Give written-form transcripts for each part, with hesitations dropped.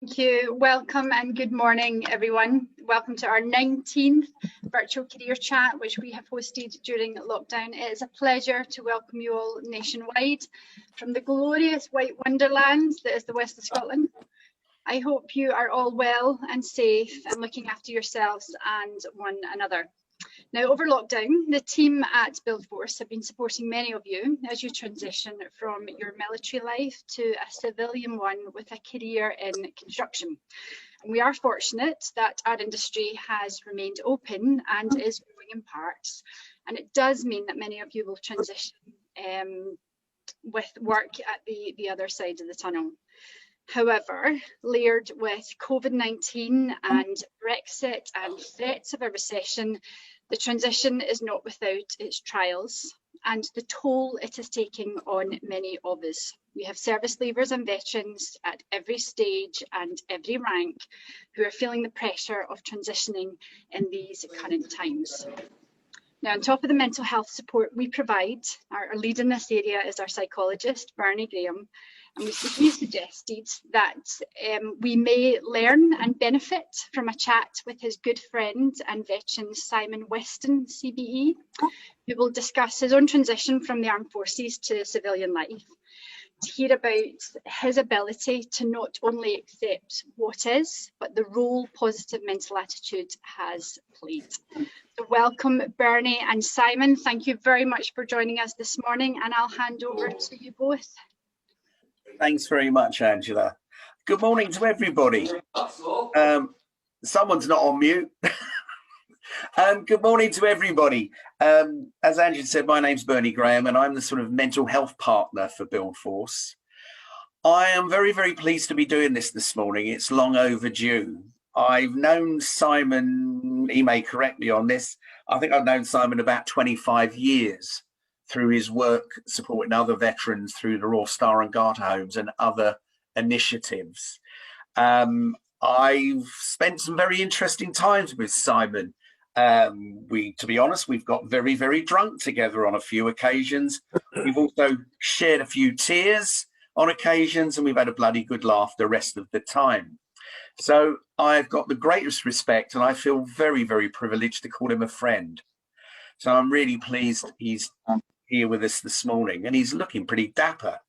Thank you. Welcome and good morning, everyone. Welcome to our 19th virtual career chat, which we have hosted during lockdown. It is a pleasure to welcome you all nationwide from the glorious white wonderland that is the west of Scotland. I hope you are all well and safe and looking after yourselves and one another. Now, over lockdown, the team at BuildForce have been supporting many of you as you transition from your military life to a civilian one with a career in construction. And we are fortunate that our industry has remained open and is growing in parts. And it does mean that many of you will transition with work at the other side of the tunnel. However, layered with COVID-19 and Brexit and threats of a recession, the transition is not without its trials and the toll it is taking on many of us. We have service leavers and veterans at every stage and every rank who are feeling the pressure of transitioning in these current times. Now, on top of the mental health support we provide, our lead in this area is our psychologist, Bernie Graham. And he suggested that we may learn and benefit from a chat with his good friend and veteran Simon Weston, CBE, who will discuss his own transition from the armed forces to civilian life, to hear about his ability to not only accept what is, but the role positive mental attitude has played. So welcome, Bernie and Simon. Thank you very much for joining us this morning, and I'll hand over to you both. Thanks very much, Angela. Good morning to everybody. Someone's not on mute. Good morning to everybody. As Angela said, my name's Bernie Graham and I'm the sort of mental health partner for BuildForce. I am very, very pleased to be doing this morning. It's long overdue. I've known Simon, he may correct me on this, I think I've known Simon about 25 years. Through his work supporting other veterans through the Royal Star and Garter homes and other initiatives. I've spent some very interesting times with Simon. To be honest, we've got very, very drunk together on a few occasions. We've also shared a few tears on occasions, and we've had a bloody good laugh the rest of the time. So I've got the greatest respect, and I feel very, very privileged to call him a friend. So I'm really pleased he's here with us this morning, and he's looking pretty dapper.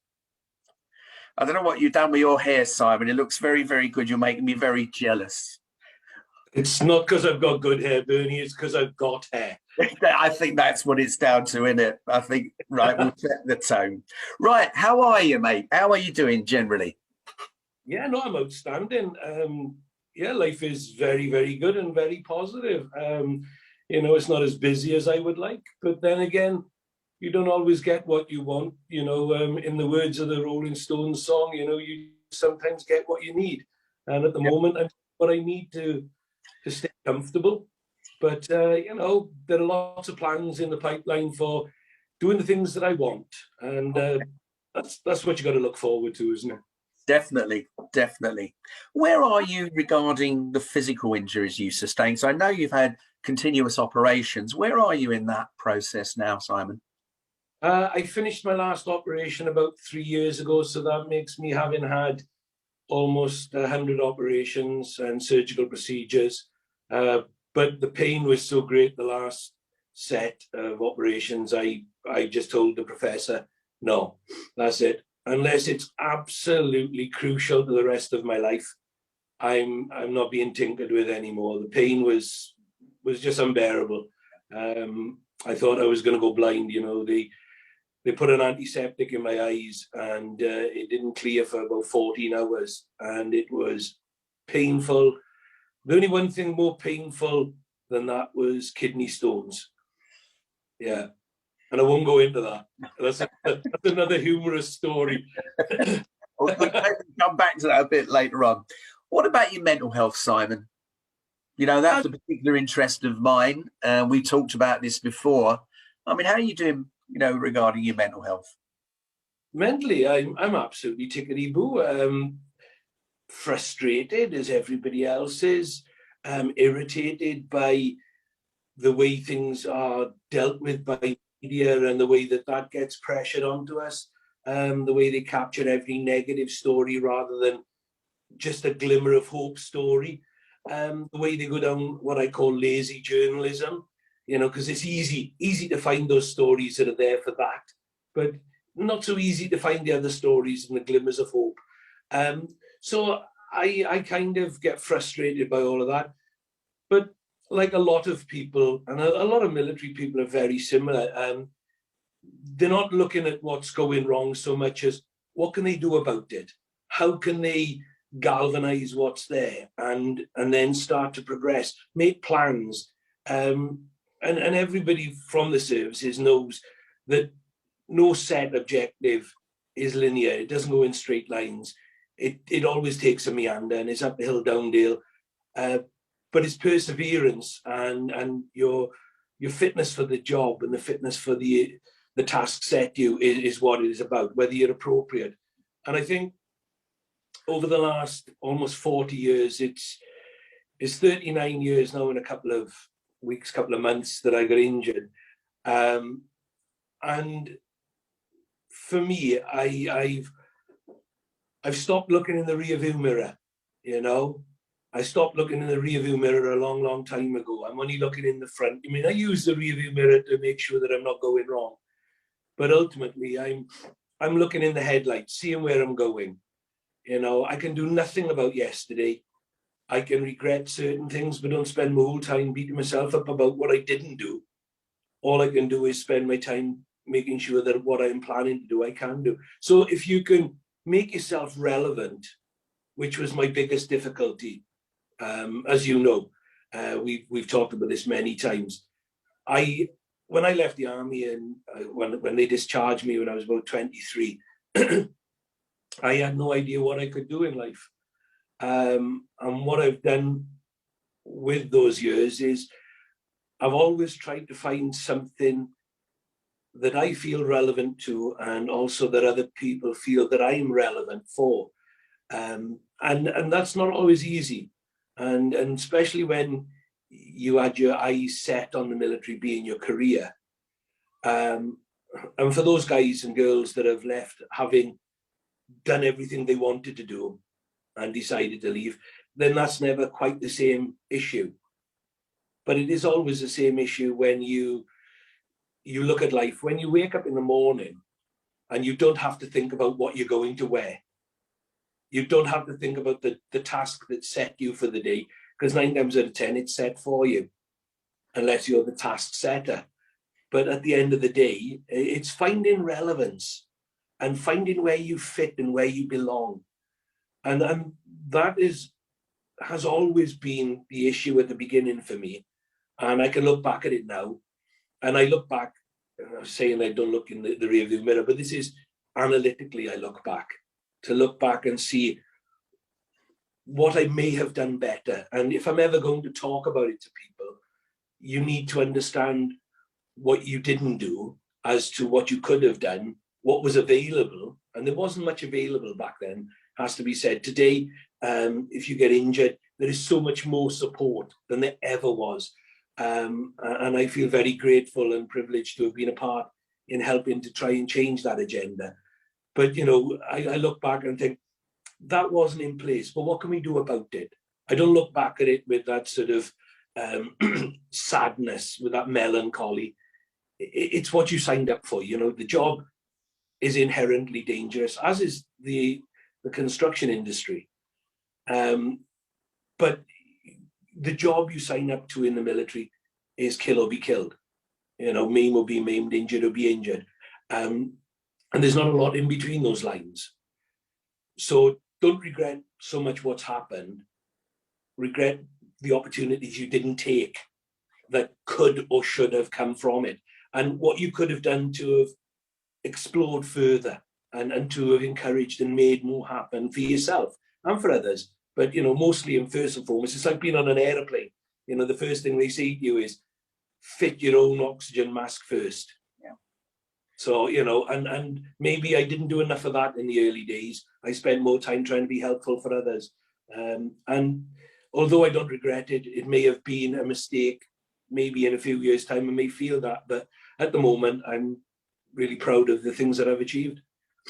I don't know what you've done with your hair, Simon. It looks very, very good. You're making me very jealous. It's not because I've got good hair, Bernie. It's because I've got hair. I think that's what it's down to, isn't it? I think, right, we'll set the tone. Right, how are you, mate? How are you doing generally? Yeah, no, I'm outstanding. Yeah, life is very, very good and very positive. You know, it's not as busy as I would like, but then again, you don't always get what you want. You know, in the words of the Rolling Stones song, you know, you sometimes get what you need. And at the moment, I'm what I need to stay comfortable. But, you know, there are lots of plans in the pipeline for doing the things that I want. And that's what you got to look forward to, isn't it? Definitely, definitely. Where are you regarding the physical injuries you sustained? So I know you've had continuous operations. Where are you in that process now, Simon? I finished my last operation about 3 years ago, so that makes me having had almost 100 operations and surgical procedures. But the pain was so great the last set of operations, I just told the professor, no, that's it. Unless it's absolutely crucial to the rest of my life, I'm not being tinkered with anymore. The pain was just unbearable. I thought I was going to go blind. You know, they put an antiseptic in my eyes, and it didn't clear for about 14 hours, and it was painful. The only one thing more painful than that was kidney stones. Yeah. And I won't go into that. That's another humorous story. We'll come back to that a bit later on. What about your mental health, Simon? You know, that's a particular interest of mine. We talked about this before. I mean, how are you doing, you know, regarding your mental health? Mentally, I'm absolutely tickety-boo. Frustrated as everybody else is. Irritated by the way things are dealt with by media and the way that gets pressured onto us, the way they capture every negative story rather than just a glimmer of hope story. The way they go down what I call lazy journalism, you know, because it's easy to find those stories that are there for that, but not so easy to find the other stories and the glimmers of hope. So I kind of get frustrated by all of that. But like a lot of people, and a lot of military people are very similar, they're not looking at what's going wrong so much as what can they do about it? How can they galvanize what's there and then start to progress, make plans. And everybody from the services knows that no set objective is linear. It doesn't go in straight lines. It always takes a meander and it's uphill, downhill. But it's perseverance and your fitness for the job and the fitness for the task set you is what it is about, whether you're appropriate. And I think over the last almost 40 years, it's 39 years now in a couple of weeks, couple of months that I got injured. And for me, I've stopped looking in the rearview mirror, you know. I stopped looking in the rearview mirror a long, long time ago. I'm only looking in the front. I mean, I use the rearview mirror to make sure that I'm not going wrong. But ultimately, I'm looking in the headlights, seeing where I'm going. You know, I can do nothing about yesterday. I can regret certain things, but don't spend my whole time beating myself up about what I didn't do. All I can do is spend my time making sure that what I'm planning to do, I can do. So if you can make yourself relevant, which was my biggest difficulty, as you know, we've talked about this many times. When I left the army and when they discharged me when I was about 23, I had no idea what I could do in life. And what I've done with those years is I've always tried to find something that I feel relevant to and also that other people feel that I'm relevant for. And that's not always easy. And especially when you had your eyes set on the military being your career. And for those guys and girls that have left having done everything they wanted to do and decided to leave, then that's never quite the same issue. But it is always the same issue when you look at life. When you wake up in the morning and you don't have to think about what you're going to wear. You don't have to think about the task that set you for the day, because 9 times out of 10, it's set for you, unless you're the task setter. But at the end of the day, it's finding relevance and finding where you fit and where you belong. And that has always been the issue at the beginning for me. And I can look back at it now. And I look back, I'm saying I don't look in the rearview mirror, but this is analytically, I look back and see what I may have done better. And if I'm ever going to talk about it to people, you need to understand what you didn't do as to what you could have done, what was available. And there wasn't much available back then, has to be said. Today, if you get injured, there is so much more support than there ever was. And I feel very grateful and privileged to have been a part in helping to try and change that agenda. But, you know, I look back and think, that wasn't in place, but what can we do about it? I don't look back at it with that sort of sadness, with that melancholy. It's what you signed up for. You know, the job is inherently dangerous, as is the construction industry. But the job you sign up to in the military is kill or be killed. You know, maim or be maimed, injured or be injured. And there's not a lot in between those lines. So don't regret so much what's happened. Regret the opportunities you didn't take that could or should have come from it. And what you could have done to have explored further and to have encouraged and made more happen for yourself and for others. But, you know, mostly and first and foremost, it's like being on an airplane. You know, the first thing they say to you is fit your own oxygen mask first. Yeah. So, you know, and maybe I didn't do enough of that in the early days. I spent more time trying to be helpful for others. And although I don't regret it, it may have been a mistake. Maybe in a few years' time, I may feel that. But at the moment, I'm really proud of the things that I've achieved.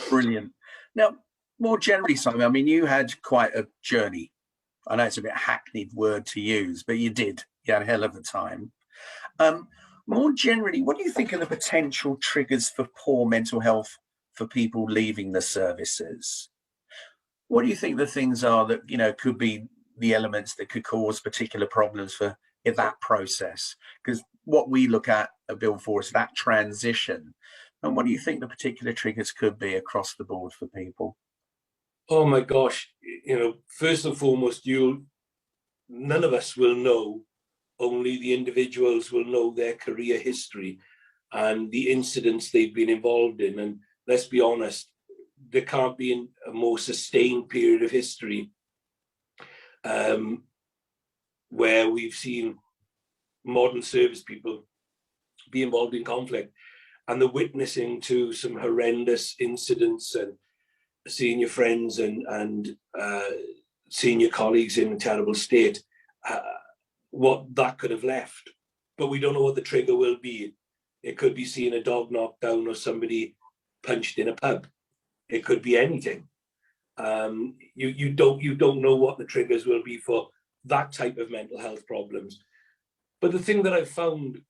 Brilliant. Now, more generally, Simon, I mean, you had quite a journey. I know it's a bit hackneyed word to use, but you did. You had a hell of a time. More generally, what do you think are the potential triggers for poor mental health for people leaving the services? What do you think the things are that, you know, could be the elements that could cause particular problems for in that process? Because what we look at BuildForce, that transition. And what do you think the particular triggers could be across the board for people? Oh my gosh, you know, first and foremost, none of us will know, only the individuals will know their career history and the incidents they've been involved in. And let's be honest, there can't be a more sustained period of history where we've seen modern service people be involved in conflict, and the witnessing to some horrendous incidents and seeing your friends and seeing your colleagues in a terrible state, what that could have left. But we don't know what the trigger will be. It could be seeing a dog knocked down or somebody punched in a pub. It could be anything. You don't know what the triggers will be for that type of mental health problems. But the thing that I've found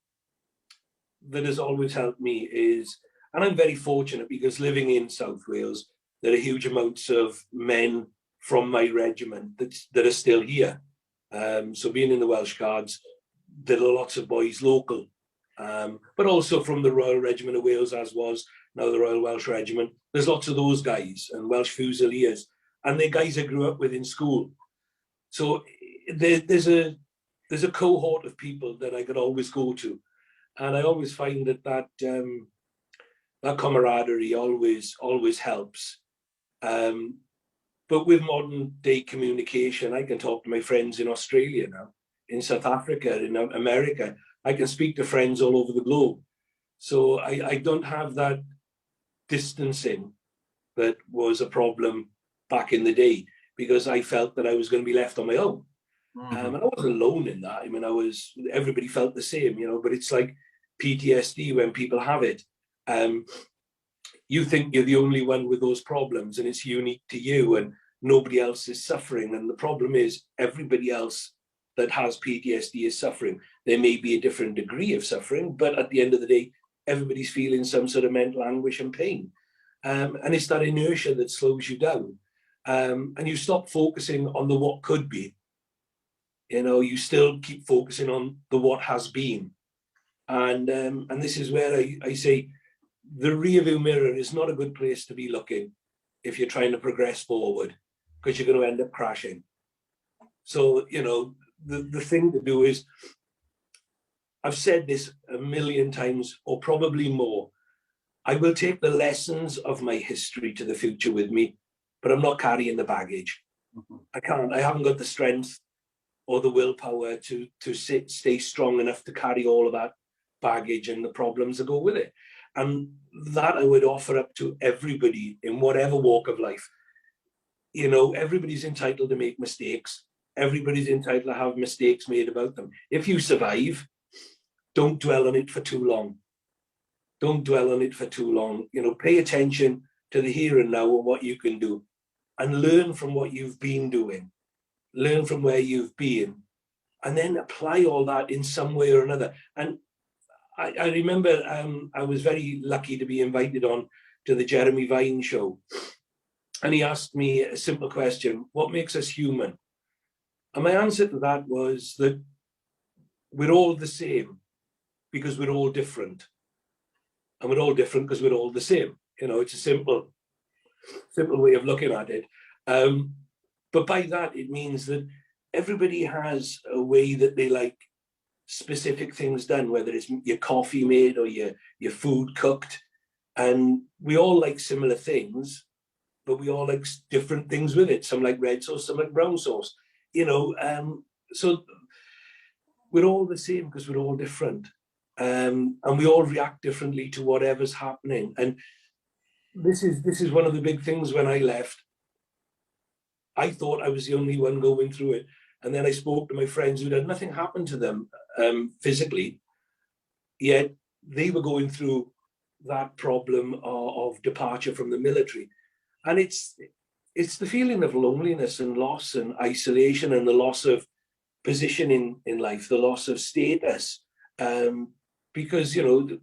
that has always helped me is, and I'm very fortunate because living in South Wales, there are huge amounts of men from my regiment that are still here. So being in the Welsh Guards, there are lots of boys local, but also from the Royal Regiment of Wales, as was now the Royal Welsh Regiment. There's lots of those guys and Welsh Fusiliers, and they're guys I grew up with in school. So there's a cohort of people that I could always go to, and I always find that camaraderie always helps. But with modern day communication, I can talk to my friends in Australia now, in South Africa, in America. I can speak to friends all over the globe. So I don't have that distancing that was a problem back in the day, because I felt that I was going to be left on my own. And I wasn't alone in that. I mean, everybody felt the same, you know, but it's like PTSD when people have it. You think you're the only one with those problems and it's unique to you and nobody else is suffering. And the problem is everybody else that has PTSD is suffering. There may be a different degree of suffering, but at the end of the day, everybody's feeling some sort of mental anguish and pain. And it's that inertia that slows you down. And you stop focusing on the what could be. You know, you still keep focusing on the what has been. And this is where I say, the rearview mirror is not a good place to be looking if you're trying to progress forward, because you're going to end up crashing. So, you know, the thing to do is, I've said this a million times or probably more, I will take the lessons of my history to the future with me, but I'm not carrying the baggage. I haven't got the strength or the willpower to stay strong enough to carry all of that baggage and the problems that go with it. And that I would offer up to everybody in whatever walk of life. You know, everybody's entitled to make mistakes. Everybody's entitled to have mistakes made about them. If you survive, don't dwell on it for too long. Don't dwell on it for too long. You know, pay attention to the here and now and what you can do, and learn from what you've been doing. Learn from where you've been, and then apply all that in some way or another. And I remember I was very lucky to be invited on to the Jeremy Vine show. And he asked me a simple question: what makes us human? And my answer to that was that we're all the same because we're all different. And we're all different because we're all the same. You know, it's a simple way of looking at it. But by that, it means that everybody has a way that they like specific things done, whether it's your coffee made or your food cooked. And we all like similar things, but we all like different things with it. Some like red sauce, some like brown sauce, you know. So we're all the same because we're all different. And we all react differently to whatever's happening. And this is one of the big things. When I left, I thought I was the only one going through it. And then I spoke to my friends who had nothing happened to them physically, yet they were going through that problem of departure from the military. And it's it's the feeling of loneliness and loss and isolation and the loss of position in life, the loss of status. Because, you know,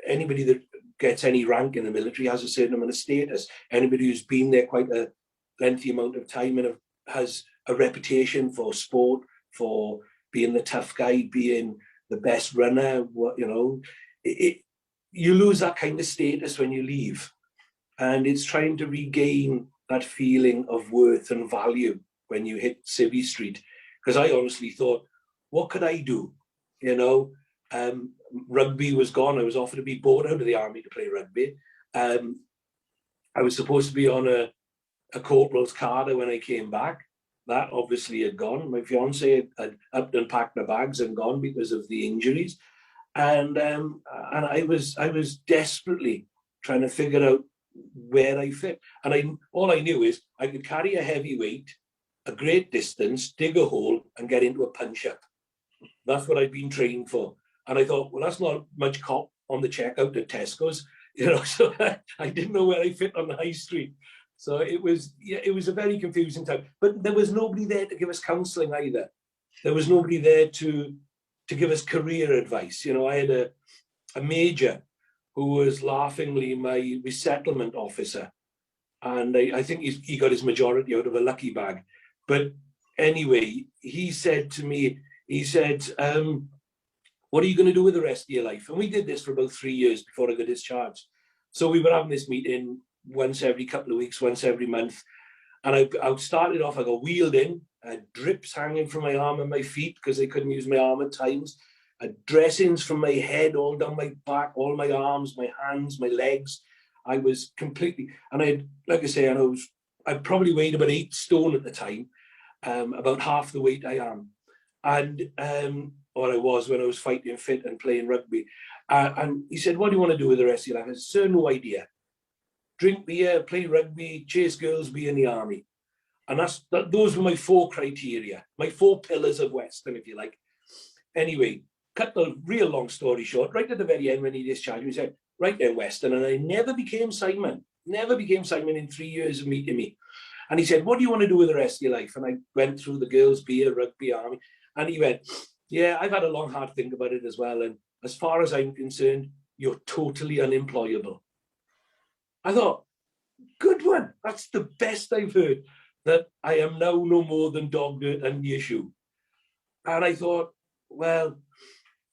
anybody that gets any rank in the military has a certain amount of status. Anybody who's been there quite a lengthy amount of time and has a reputation for sport, for being the tough guy, being the best runner, you know, you lose that kind of status when you leave. And it's trying to regain that feeling of worth and value when you hit Civvy Street. Because I honestly thought, what could I do? You know, rugby was gone. I was offered to be bought out of the army to play rugby. I was supposed to be on a corporal's cadre when I came back. That obviously had gone. My fiance had up and packed my bags and gone because of the injuries. And I was desperately trying to figure out where I fit. And all I knew is I could carry a heavy weight, a great distance, dig a hole and get into a punch-up. That's what I'd been trained for. And I thought, well, that's not much cop on the checkout at Tesco's, you know, so I didn't know where I fit on the high street. So it was a very confusing time. But there was nobody there to give us counselling either. There was nobody there to give us career advice. You know, I had a major who was laughingly my resettlement officer. And I think he got his majority out of a lucky bag. But anyway, he said to me, he said, what are you going to do with the rest of your life? And we did this for about 3 years before I got discharged. So we were having this meeting once every couple of weeks, once every month. And I started off, I got wheeled in, I had drips hanging from my arm and my feet because they couldn't use my arm at times. I had dressings from my head all down my back, all my arms, my hands, my legs. I was completely, and I had, like I say, I probably weighed about 8 stone at the time, about half the weight I am. And, or I was when I was fighting fit and playing rugby. And he said, what do you want to do with the rest of your life? I said, sir, no idea. Drink beer, play rugby, chase girls, be in the army. And those were my 4 criteria, my 4 pillars of Weston, if you like. Anyway, cut the real long story short, right at the very end when he discharged me, he said, right there, Weston. And I never became Simon in 3 years of meeting me. And he said, what do you want to do with the rest of your life? And I went through the girls, beer, rugby, army. And he went, yeah, I've had a long, hard think about it as well. And as far as I'm concerned, you're totally unemployable. I thought, good one. That's the best I've heard, that I am now no more than dog dirt under your shoe. And I thought, well,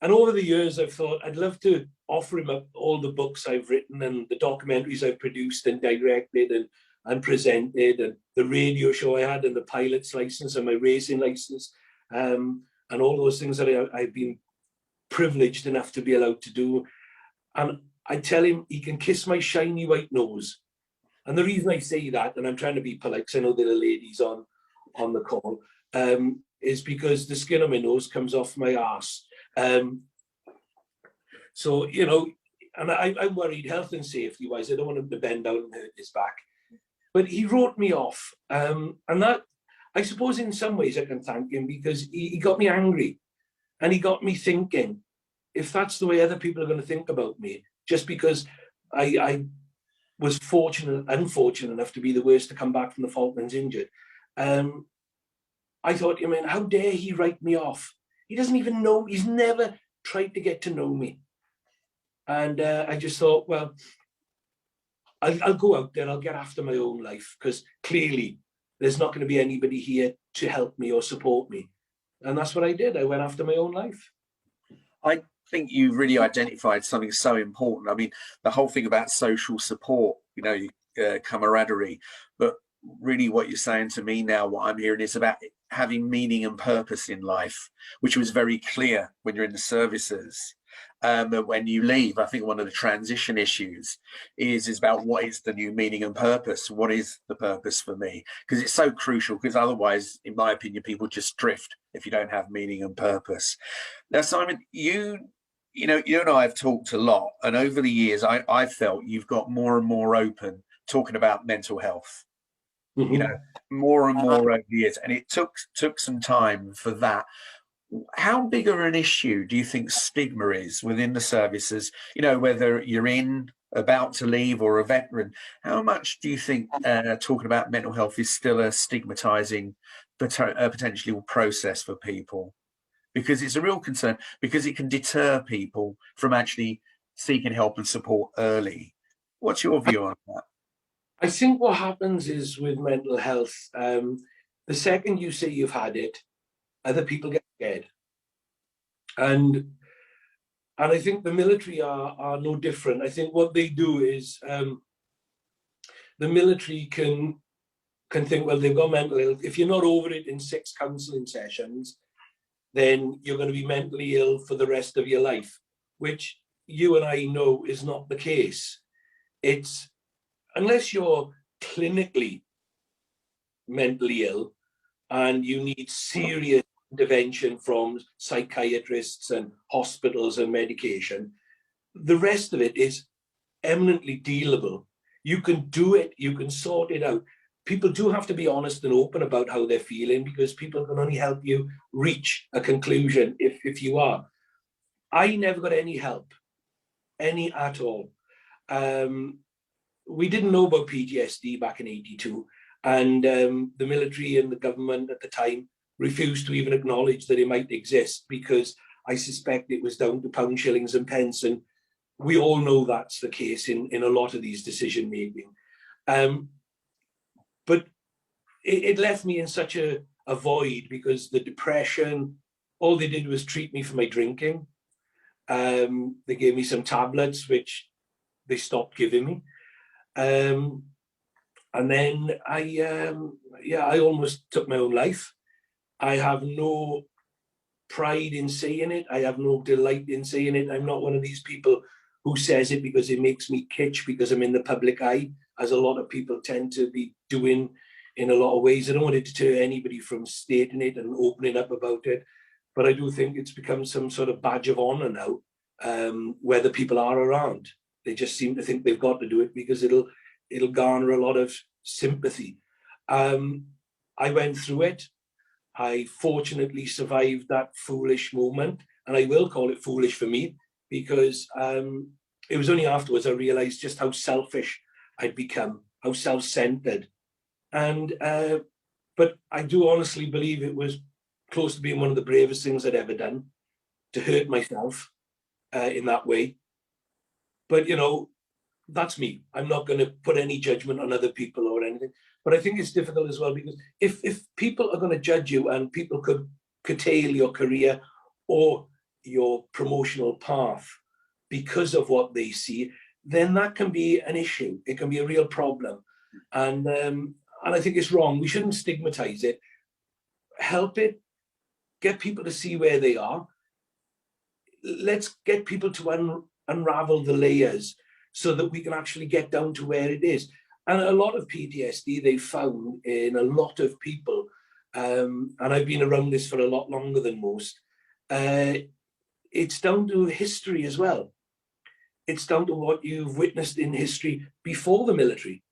and over the years, I've thought I'd love to offer him up all the books I've written and the documentaries I've produced and directed and presented, and the radio show I had and the pilot's license and my racing license, and all those things that I've been privileged enough to be allowed to do. And I tell him he can kiss my shiny white nose. And the reason I say that, and I'm trying to be polite because I know there are ladies on the call, is because the skin on my nose comes off my arse. So, you know, and I'm worried health and safety wise, I don't want him to bend down and hurt his back. But he wrote me off. And that, I suppose in some ways I can thank him, because he got me angry and he got me thinking, if that's the way other people are going to think about me, just because I was unfortunate enough to be the worst to come back from the Falklands injured. I thought, I mean, how dare he write me off? He doesn't even know, he's never tried to get to know me. And I just thought, well, I'll go out there, I'll get after my own life, because clearly there's not going to be anybody here to help me or support me. And that's what I did. I went after my own life. I think you really identified something so important. I mean, the whole thing about social support, you know, camaraderie, but really what you're saying to me now, what I'm hearing is about having meaning and purpose in life, which was very clear when you're in the services. But when you leave, I think one of the transition issues is about what is the new meaning and purpose? What is the purpose for me? Because it's so crucial, because otherwise, in my opinion, people just drift if you don't have meaning and purpose. Now, Simon, you and I have talked a lot, and over the years, I felt you've got more and more open talking about mental health. Mm-hmm. You know, more and more over the years, and it took some time for that. How big of an issue do you think stigma is within the services, you know, whether you're in about to leave or a veteran, how much do you think talking about mental health is still a stigmatizing potentially process for people? Because it's a real concern, because it can deter people from actually seeking help and support early. What's your view on that? I think what happens is with mental health, the second you say you've had it, other people get scared. And I think the military are no different. I think what they do is the military can think, well, they've got mental health. If you're not over it in 6 counselling sessions, then you're going to be mentally ill for the rest of your life, which you and I know is not the case. It's, unless you're clinically mentally ill and you need serious intervention from psychiatrists and hospitals and medication, the rest of it is eminently dealable. You can do it, you can sort it out. People do have to be honest and open about how they're feeling, because people can only help you reach a conclusion if you are. I never got any help, any at all. We didn't know about PTSD back in '82, and the military and the government at the time refused to even acknowledge that it might exist, because I suspect it was down to pound, shillings and pence, and we all know that's the case in a lot of these decision making. But it left me in such a void, because the depression, all they did was treat me for my drinking. They gave me some tablets, which they stopped giving me. And then I almost took my own life. I have no pride in saying it. I have no delight in saying it. I'm not one of these people who says it because it makes me kitsch because I'm in the public eye, as a lot of people tend to be doing in a lot of ways. I don't want to deter anybody from stating it and opening up about it, but I do think it's become some sort of badge of honor now, whether people are around. They just seem to think they've got to do it because it'll garner a lot of sympathy. I went through it. I fortunately survived that foolish moment, and I will call it foolish for me, because it was only afterwards I realized just how selfish I'd become, how self-centered. And but I do honestly believe it was close to being one of the bravest things I'd ever done, to hurt myself in that way. But you know, that's me. I'm not going to put any judgment on other people or anything. But I think it's difficult as well, because if people are going to judge you, and people could curtail your career or your promotional path because of what they see, then that can be an issue. It can be a real problem. And I think it's wrong. We shouldn't stigmatize it. Help it. Get people to see where they are. Let's get people to unravel the layers so that we can actually get down to where it is. And a lot of PTSD they found in a lot of people, and I've been around this for a lot longer than most, it's down to history as well. It's down to what you've witnessed in history before the military.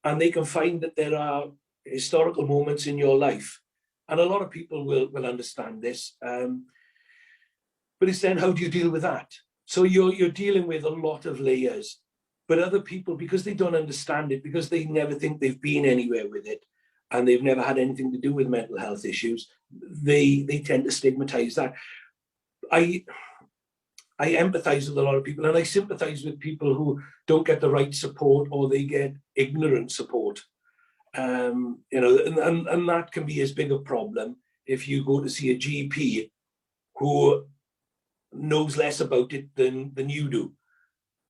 And they can find that there are historical moments in your life. And a lot of people will understand this. But it's then, how do you deal with that? So you're dealing with a lot of layers. But other people, because they don't understand it, because they never think they've been anywhere with it, and they've never had anything to do with mental health issues, they tend to stigmatize that. I empathize with a lot of people, and I sympathize with people who don't get the right support, or they get ignorant support. You know, and that can be as big a problem if you go to see a GP who knows less about it than you do.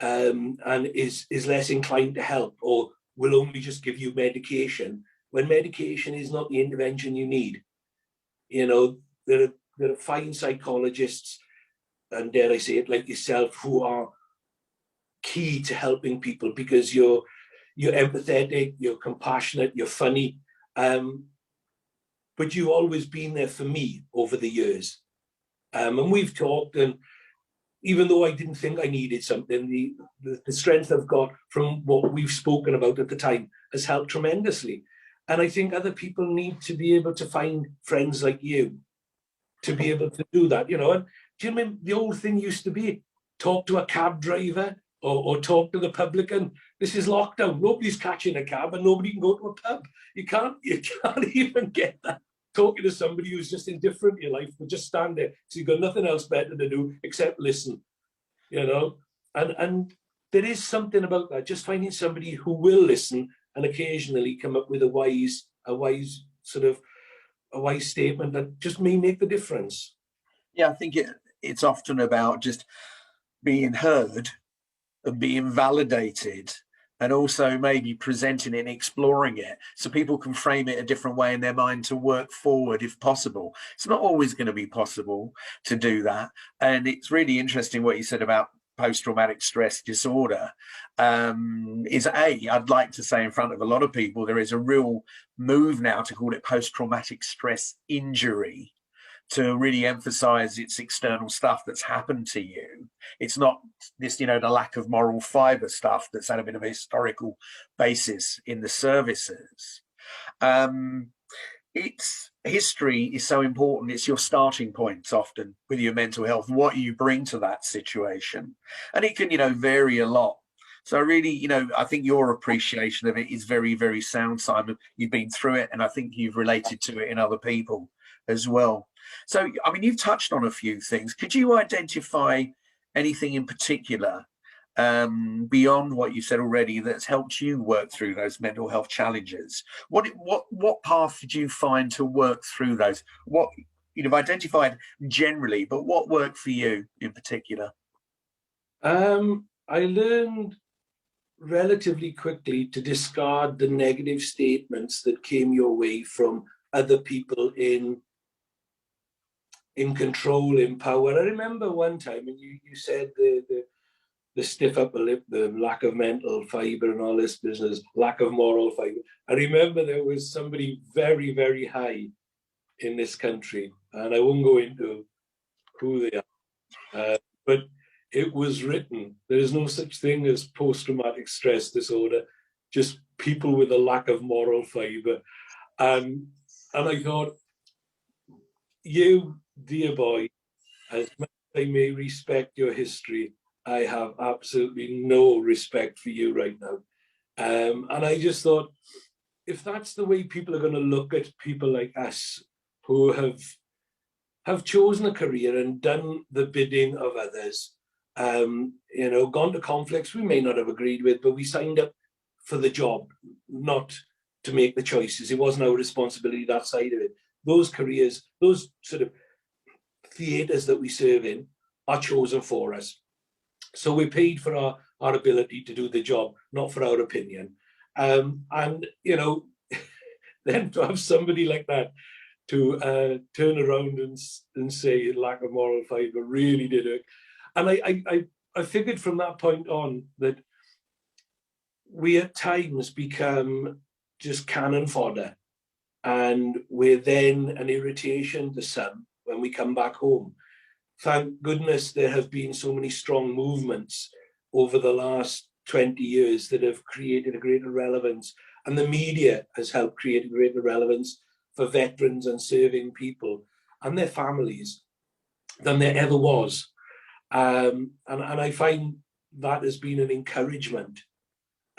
And is less inclined to help, or will only just give you medication, when medication is not the intervention you need. You know, there are fine psychologists, and dare I say it, like yourself, who are key to helping people, because you're empathetic, you're compassionate, you're funny, but you've always been there for me over the years. And we've talked, and even though I didn't think I needed something, the strength I've got from what we've spoken about at the time has helped tremendously. And I think other people need to be able to find friends like you to be able to do that, you know. And do you remember the old thing used to be, talk to a cab driver, or talk to the publican. This is lockdown. Nobody's catching a cab and nobody can go to a pub. You can't even get that. Talking to somebody who's just indifferent to your life, but just stand there. So you've got nothing else better to do except listen, you know? And there is something about that, just finding somebody who will listen and occasionally come up with a wise statement that just may make the difference. Yeah, I think it's often about just being heard and being validated, and also maybe presenting it and exploring it so people can frame it a different way in their mind to work forward if possible. It's not always going to be possible to do that. And it's really interesting what you said about post-traumatic stress disorder. I'd like to say in front of a lot of people, there is a real move now to call it post-traumatic stress injury, to really emphasize its external stuff that's happened to you. It's not this, the lack of moral fiber stuff that's had a bit of a historical basis in the services. It's history is so important. It's your starting points often with your mental health, what you bring to that situation. And it can, vary a lot. So really, I think your appreciation of it is very, very sound, Simon. You've been through it, and I think you've related to it in other people as well. So, I mean, you've touched on a few things. Could you identify anything in particular beyond what you said already that's helped you work through those mental health challenges? What path did you find to work through those? What you've identified generally, but what worked for you in particular? I learned relatively quickly to discard the negative statements that came your way from other people in control, in power. I remember one time, and you said the stiff upper lip, the lack of mental fiber and all this business, lack of moral fiber. I remember there was somebody very, very high in this country, and I won't go into who they are, but it was written, there is no such thing as post-traumatic stress disorder, just people with a lack of moral fiber. And I thought, you, dear boy, as much as I may respect your history, I have absolutely no respect for you right now. And I just thought, if that's the way people are going to look at people like us who have chosen a career and done the bidding of others, gone to conflicts we may not have agreed with, but we signed up for the job, not to make the choices. It wasn't our responsibility, that side of it. Those careers, those sort of theatres that we serve in are chosen for us. So we're paid for our ability to do the job, not for our opinion. And, then to have somebody like that to turn around and say lack of moral fibre really did it. And I figured from that point on that we at times become just cannon fodder, and we're then an irritation to some when we come back home. Thank goodness there have been so many strong movements over the last 20 years that have created a greater relevance, and the media has helped create a greater relevance for veterans and serving people and their families than there ever was. And I find that has been an encouragement.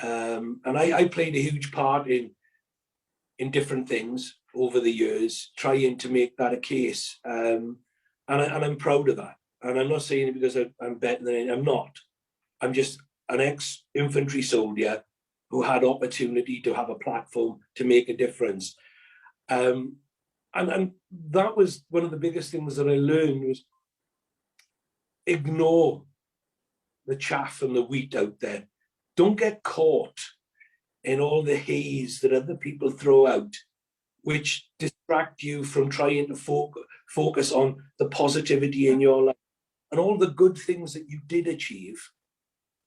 And I played a huge part in different things over the years, trying to make that a case. And I'm proud of that. And I'm not saying it because I'm better than anyone. I'm not. I'm just an ex-infantry soldier who had opportunity to have a platform to make a difference. And that was one of the biggest things that I learned, was ignore the chaff and the wheat out there. Don't get caught in all the haze that other people throw out, which distract you from trying to focus on the positivity in your life and all the good things that you did achieve.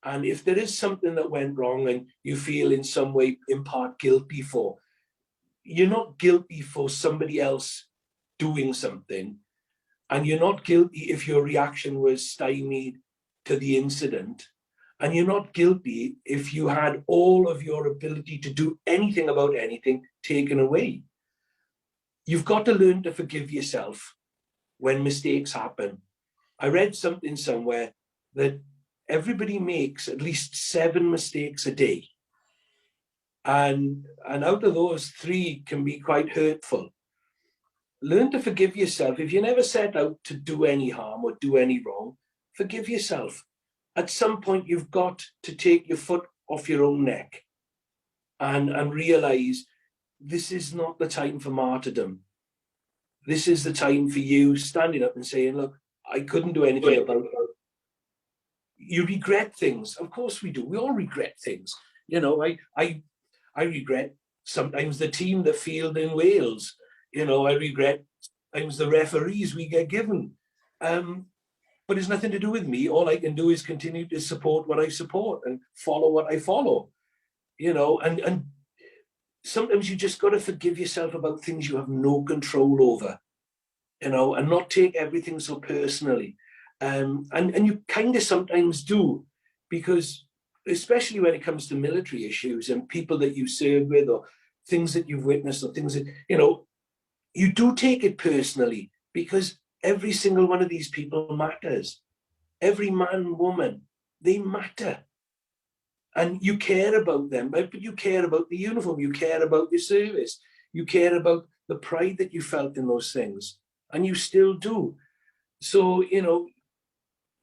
And if there is something that went wrong and you feel in some way in part guilty for, you're not guilty for somebody else doing something, and you're not guilty if your reaction was stymied to the incident, and you're not guilty if you had all of your ability to do anything about anything taken away. You've got to learn to forgive yourself when mistakes happen. I read something somewhere that everybody makes at least 7 mistakes a day. And out of those, 3 can be quite hurtful. Learn to forgive yourself. If you never set out to do any harm or do any wrong, forgive yourself. At some point, you've got to take your foot off your own neck and realize this is not the time for martyrdom. This is the time for you standing up and saying, look, I couldn't do anything about it. You regret things. Of course we do. We all regret things. You know, I regret sometimes the team that field in Wales. You know, I regret sometimes the referees we get given. But it's nothing to do with me. All I can do is continue to support what I support and follow what I follow. You know, and sometimes you just got to forgive yourself about things you have no control over, you know, and not take everything so personally. And you kind of sometimes do, because especially when it comes to military issues and people that you serve with or things that you've witnessed or things that, you know, you do take it personally, because every single one of these people matters. Every man, woman, they matter. And you care about them, but you care about the uniform, you care about your service, you care about the pride that you felt in those things, and you still do. So, you know,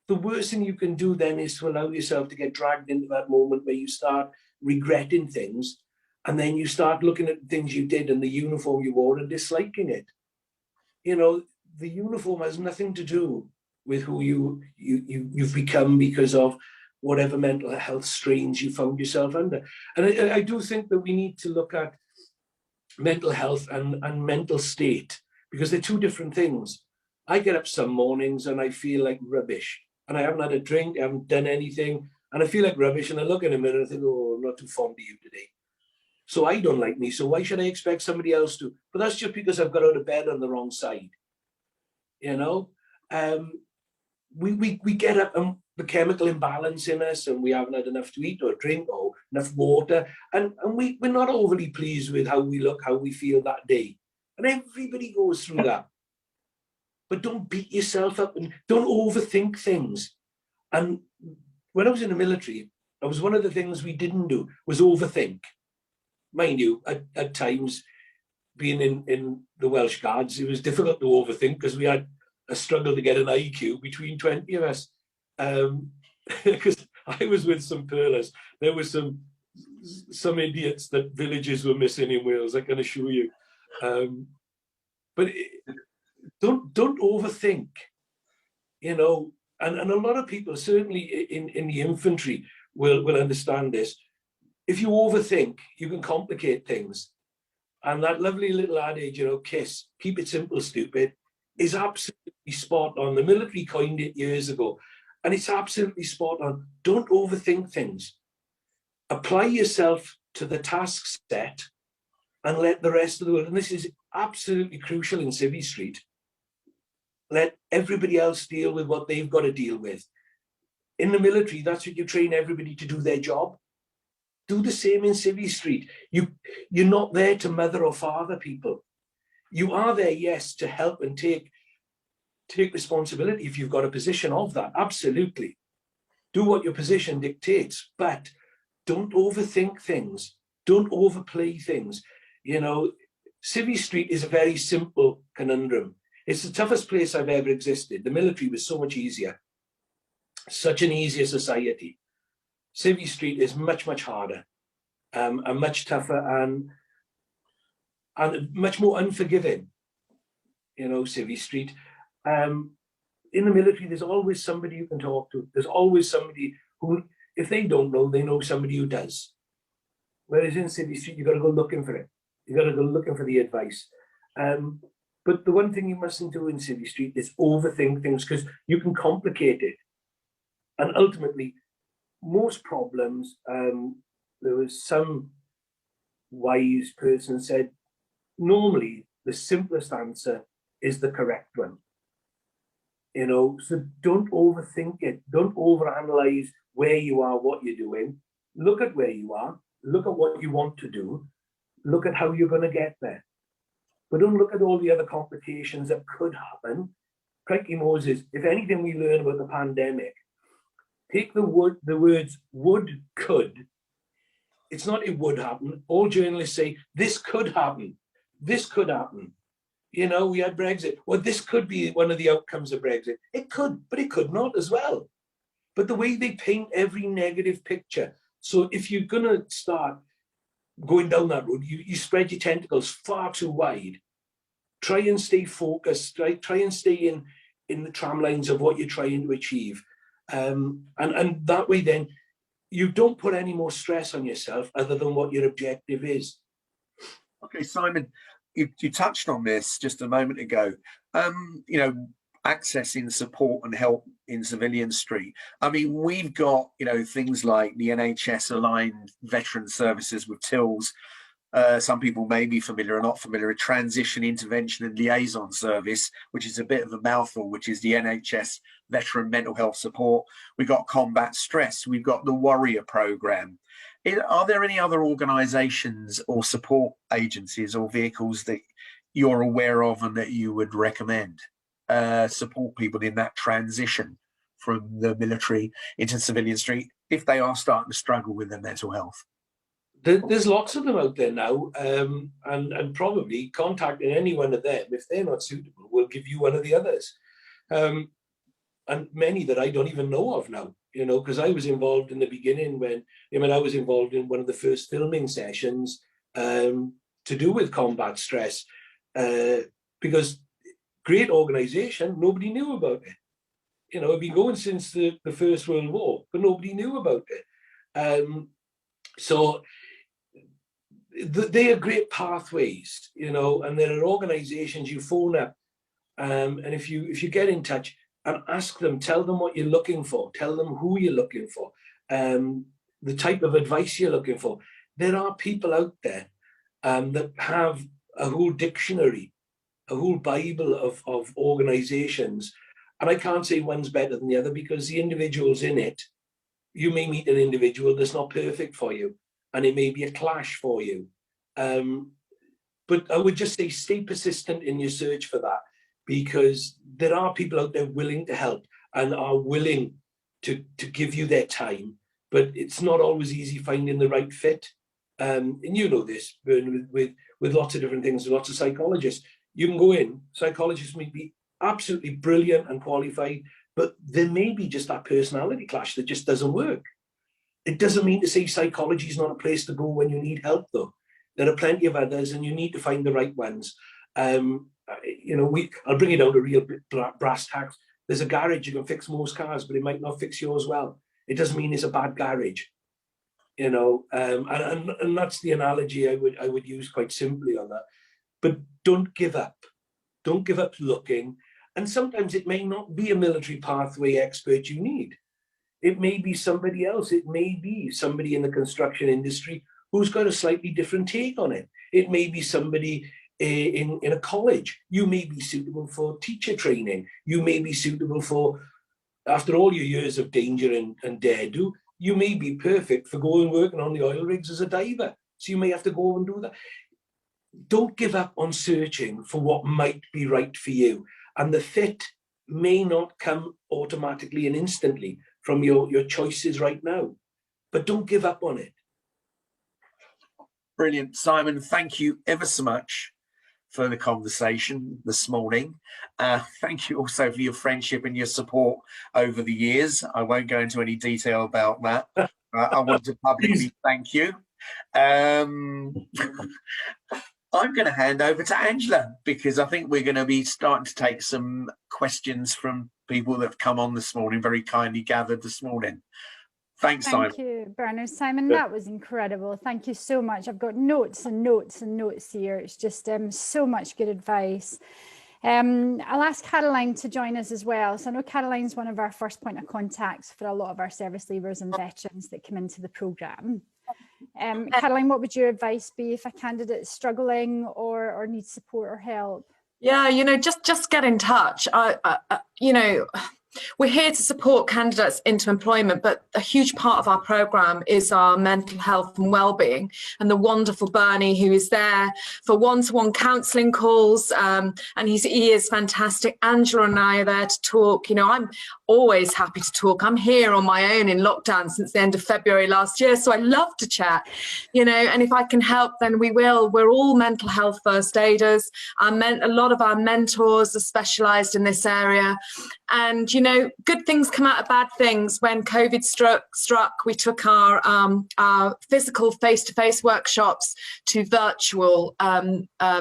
the worst thing you can do then is to allow yourself to get dragged into that moment where you start regretting things, and then you start looking at the things you did and the uniform you wore and disliking it. You know, the uniform has nothing to do with who you've become because of whatever mental health strains you found yourself under. And I do think that we need to look at mental health and mental state, because they're 2 different things. I get up some mornings and I feel like rubbish, and I haven't had a drink, I haven't done anything, and I feel like rubbish, and I look in the mirror and think, oh, I'm not too fond of you today. So I don't like me, so why should I expect somebody else to? But that's just because I've got out of bed on the wrong side. You know, we get up and the chemical imbalance in us, and we haven't had enough to eat or drink or enough water, and we're not overly pleased with how we look, how we feel that day. And everybody goes through that. But don't beat yourself up and don't overthink things. And when I was in the military, that was one of the things we didn't do, was overthink. Mind you, at times, being in the Welsh Guards, it was difficult to overthink because we had a struggle to get an IQ between 20 of us. Because I was with some pearlers. There was some idiots that villages were missing in Wales, I can assure you. But don't overthink, you know. And a lot of people, certainly in the infantry, will understand this. If you overthink, you can complicate things. And that lovely little adage, you know, KISS, keep it simple, stupid, is absolutely spot on. The military coined it years ago, and it's absolutely spot on. Don't overthink things. Apply yourself to the task set and let the rest of the world, and this is absolutely crucial in Civvy Street, let everybody else deal with what they've got to deal with. In the military, that's what you train everybody to do their job. Do the same in Civvy Street. You're not there to mother or father people. You are there, yes, to help and take responsibility if you've got a position of that, absolutely. Do what your position dictates, but don't overthink things. Don't overplay things. You know, Civvy Street is a very simple conundrum. It's the toughest place I've ever existed. The military was so much easier. Such an easier society. Civvy Street is much, much harder, and much tougher, and much more unforgiving. You know, Civvy Street. In the military, there's always somebody you can talk to. There's always somebody who, if they don't know, they know somebody who does. Whereas in Civvy Street, you've got to go looking for it. You've got to go looking for the advice. But the one thing you mustn't do in Civvy Street is overthink things, because you can complicate it. And ultimately, most problems, there was some wise person said, normally the simplest answer is the correct one. You know, so don't overthink it. Don't overanalyze where you are, what you're doing. Look at where you are. Look at what you want to do. Look at how you're going to get there. But don't look at all the other complications that could happen. Crikey Moses, if anything we learn about the pandemic, take the words would, could. It's not it would happen. All journalists say, this could happen. This could happen. You know, we had Brexit. Well, this could be one of the outcomes of Brexit. It could, but it could not as well. But the way they paint every negative picture. So if you're going to start going down that road, you spread your tentacles far too wide. Try and stay focused. Try and stay in the tram lines of what you're trying to achieve. And that way then, you don't put any more stress on yourself other than what your objective is. Okay, Simon, you touched on this just a moment ago. You know, accessing support and help in Civilian Street. I mean, we've got, you know, things like the NHS aligned veteran services with TILS. Some people may be familiar or not familiar with Transition Intervention and Liaison Service, which is a bit of a mouthful, which is the NHS Veteran Mental Health Support. We've got Combat Stress. We've got the Warrior Programme. Are there any other organisations or support agencies or vehicles that you're aware of and that you would recommend support people in that transition from the military into Civilian Street if they are starting to struggle with their mental health? There's lots of them out there now, and probably contacting any one of them, if they're not suitable, will give you one of the others. And many that I don't even know of now, you know, because I was involved in the beginning when I was involved in one of the first filming sessions to do with combat stress, because great organisation, nobody knew about it. You know, it'd been going since the First World War, but nobody knew about it. So they are great pathways, you know, and there are organizations you phone up, and if you get in touch and ask them, tell them what you're looking for, tell them who you're looking for, the type of advice you're looking for. There are people out there that have a whole dictionary, a whole Bible of organizations, and I can't say one's better than the other because the individuals in it, you may meet an individual that's not perfect for you, and it may be a clash for you. But I would just say stay persistent in your search for that, because there are people out there willing to help and are willing to give you their time, but it's not always easy finding the right fit. And you know this, with lots of different things, lots of psychologists. You can go in, psychologists may be absolutely brilliant and qualified, but there may be just that personality clash that just doesn't work. It doesn't mean to say psychology is not a place to go when you need help, though. There are plenty of others, and you need to find the right ones. You know, I'll bring it down to real brass tacks. There's a garage, you can fix most cars, but it might not fix yours well. It doesn't mean it's a bad garage, you know. And that's the analogy I would use quite simply on that. But don't give up. Don't give up looking. And sometimes it may not be a military pathway expert you need. It may be somebody else. It may be somebody in the construction industry who's got a slightly different take on it. It may be somebody in a college. You may be suitable for teacher training. You may be suitable for, after all your years of danger and dare-do, you may be perfect for going working on the oil rigs as a diver. So you may have to go and do that. Don't give up on searching for what might be right for you. And the fit may not come automatically and instantly from your choices right now, but don't give up on it. Brilliant, Simon. Thank you ever so much for the conversation this morning. Thank you also for your friendship and your support over the years. I won't go into any detail about that. I want to publicly thank you. I'm going to hand over to Angela, because I think we're going to be starting to take some questions from people that have come on this morning, very kindly gathered this morning. Thanks, Simon. Thank you, Bernard. Simon, that was incredible. Thank you so much. I've got notes and notes and notes here. It's just so much good advice. I'll ask Caroline to join us as well. So I know Caroline's one of our first point of contacts for a lot of our service leavers and veterans that come into the programme. Caroline, what would your advice be if a candidate is struggling or needs support or help? Yeah, you know, just get in touch. You know, We're here to support candidates into employment, but a huge part of our programme is our mental health and wellbeing, and the wonderful Bernie, who is there for one-to-one counselling calls, and he is fantastic. Angela and I are there to talk. You know, I'm always happy to talk. I'm here on my own in lockdown since the end of February last year, so I love to chat, you know, and if I can help, then we will. We're all mental health first aiders. A lot of our mentors are specialised in this area. And, you know, good things come out of bad things. When COVID struck, we took our physical face-to-face workshops to virtual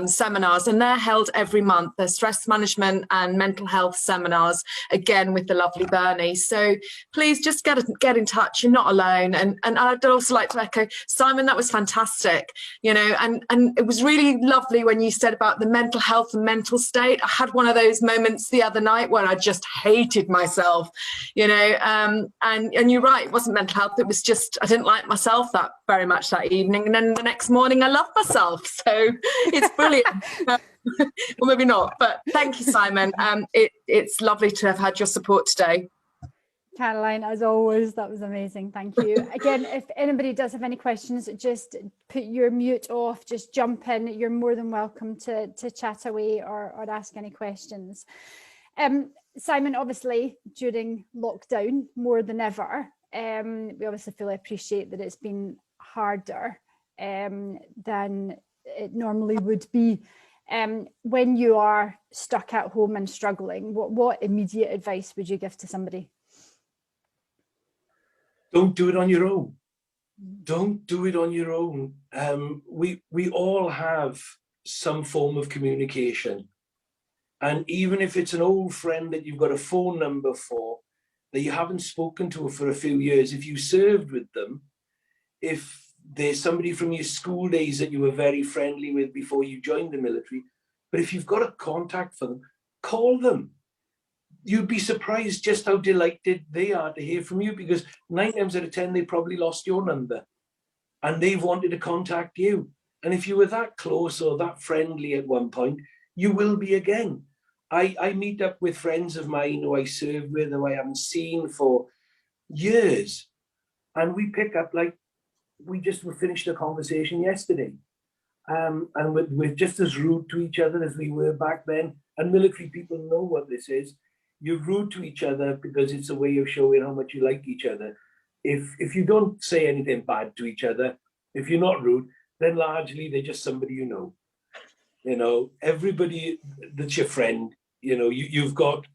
seminars, and they're held every month. They're stress management and mental health seminars, again, with the lovely Bernie. So please just get in touch. You're not alone. And I'd also like to echo, Simon, that was fantastic, you know, and it was really lovely when you said about the mental health and mental state. I had one of those moments the other night where I just hated myself, you know, and you're right, it wasn't mental health, it was just I didn't like myself that very much that evening, and then the next morning I loved myself, so it's brilliant. Well, maybe not, but thank you, Simon. It's lovely to have had your support today. Caroline, as always, that was amazing. Thank you. Again, if anybody does have any questions, just put your mute off, just jump in. You're more than welcome to chat away or ask any questions. Simon, obviously, during lockdown, more than ever, we obviously fully appreciate that it's been harder than it normally would be. When you are stuck at home and struggling, what immediate advice would you give to somebody? Don't do it on your own. Don't do it on your own. We all have some form of communication. And even if it's an old friend that you've got a phone number for, that you haven't spoken to for a few years, if you served with them, if there's somebody from your school days that you were very friendly with before you joined the military, but if you've got a contact for them, call them. You'd be surprised just how delighted they are to hear from you, because 9 times out of 10, they probably lost your number and they've wanted to contact you. And if you were that close or that friendly at one point, you will be again. I meet up with friends of mine who I served with, who I haven't seen for years. And we pick up, like, we finished a conversation yesterday. And we're just as rude to each other as we were back then. And military people know what this is. You're rude to each other because it's a way of showing how much you like each other. If you don't say anything bad to each other, if you're not rude, then largely they're just somebody you know. You know, everybody that's your friend, you know, you've got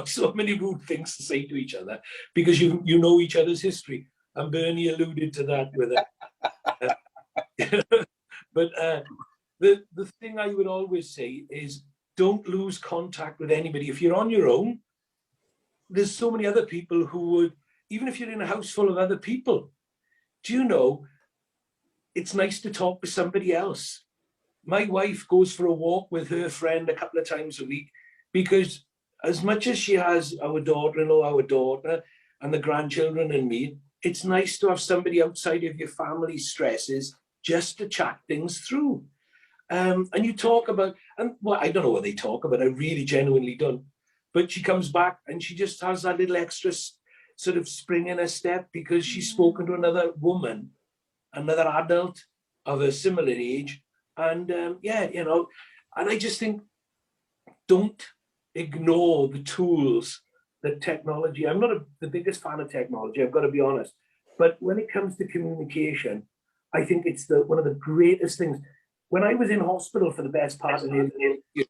so many rude things to say to each other because you know each other's history. And Bernie alluded to that with it. But the thing I would always say is don't lose contact with anybody. If you're on your own, there's so many other people who would, even if you're in a house full of other people, do you know, it's nice to talk to somebody else. My wife goes for a walk with her friend a couple of times a week because as much as she has our daughter-in-law, our daughter, and the grandchildren and me, it's nice to have somebody outside of your family's stresses just to chat things through. And you talk about, and well, I don't know what they talk about, I really genuinely don't. But she comes back and she just has that little extra sort of spring in her step because she's spoken to another woman, another adult of a similar age. And yeah, you know, and I just think, don't ignore the tools that technology, I'm not the biggest fan of technology, I've got to be honest. But when it comes to communication, I think it's one of the greatest things. When I was in hospital for the best part of the year,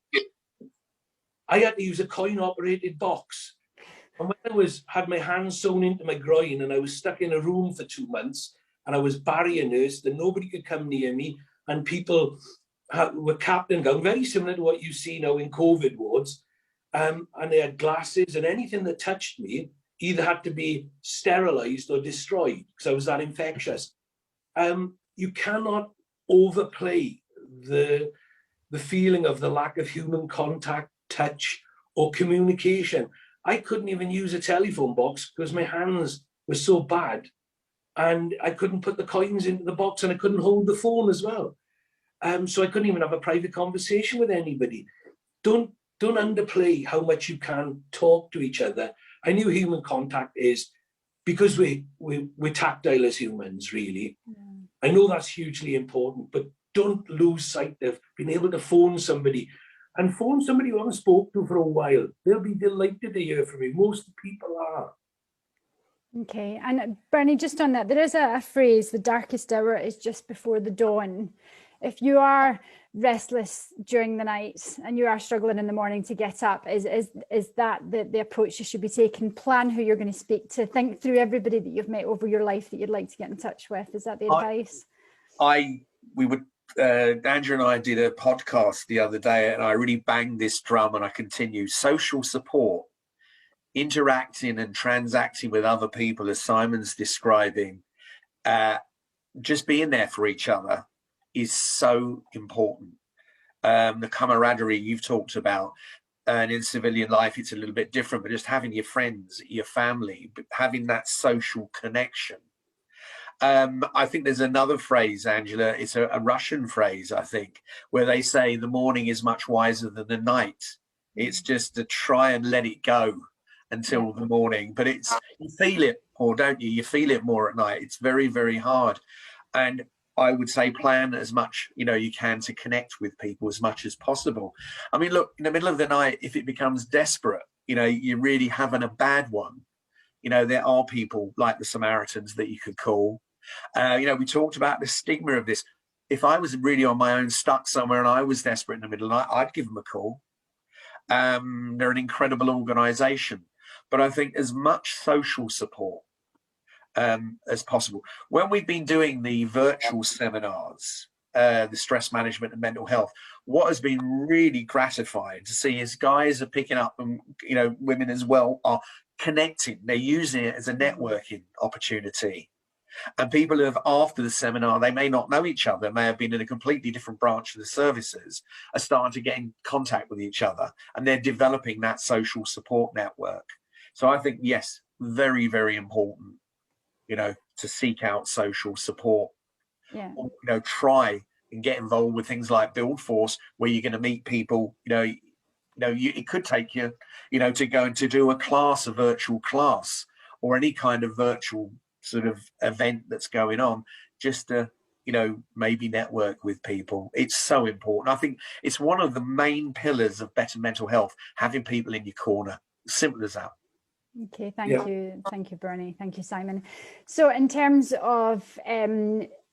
I had to use a coin-operated box. And when I had my hands sewn into my groin and I was stuck in a room for 2 months and I was barrier nursed and nobody could come near me and people were capped and gown, very similar to what you see now in COVID wards. And they had glasses and anything that touched me either had to be sterilized or destroyed because I was that infectious. You cannot overplay the feeling of the lack of human contact, touch, or communication. I couldn't even use a telephone box because my hands were so bad and I couldn't put the coins into the box and I couldn't hold the phone as well. So I couldn't even have a private conversation with anybody. Don't don't underplay how much you can talk to each other. I knew human contact is, because we're tactile as humans, really. Yeah. I know that's hugely important, but don't lose sight of being able to phone somebody you haven't spoken to for a while. They'll be delighted to hear from you. Most people are. Okay, and Bernie, just on that, there is a phrase, the darkest hour is just before the dawn. If you are restless during the night and you are struggling in the morning to get up, is that the approach you should be taking? Plan who you're going to speak to, think through everybody that you've met over your life that you'd like to get in touch with. Is that the advice? Andrew and I did a podcast the other day, and I really banged this drum, and I continue. Social support, interacting and transacting with other people, as Simon's describing, just being there for each other is so important. The camaraderie you've talked about, and in civilian life it's a little bit different, but just having your friends, your family, having that social connection. I think there's another phrase, Angela, it's a Russian phrase, I think, where they say the morning is much wiser than the night. It's just to try and let it go until the morning, but you feel it more, don't you? You feel it more at night. It's very, very hard. And I would say plan as much, you can to connect with people as much as possible. I mean, look, in the middle of the night, if it becomes desperate, you're really having a bad one, there are people like the Samaritans that you could call. We talked about the stigma of this. If I was really on my own, stuck somewhere, and I was desperate in the middle of the night, I'd give them a call. They're an incredible organization, but I think as much social support as possible. When we've been doing the virtual seminars, the stress management and mental health, what has been really gratifying to see is guys are picking up, and women as well are connecting. They're using it as a networking opportunity. And people who have, after the seminar, they may not know each other, may have been in a completely different branch of the services, are starting to get in contact with each other, and they're developing that social support network. So I think, yes, very, very important, to seek out social support. Yeah. Try and get involved with things like BuildForce, where you're going to meet people, it could take you, to go and to do a class, a virtual class, or any kind of virtual sort of event that's going on, just to maybe network with people. It's so important. I think it's one of the main pillars of better mental health, having people in your corner. Simple as that. Okay, thank you, Bernie. Thank you, Simon. So in terms of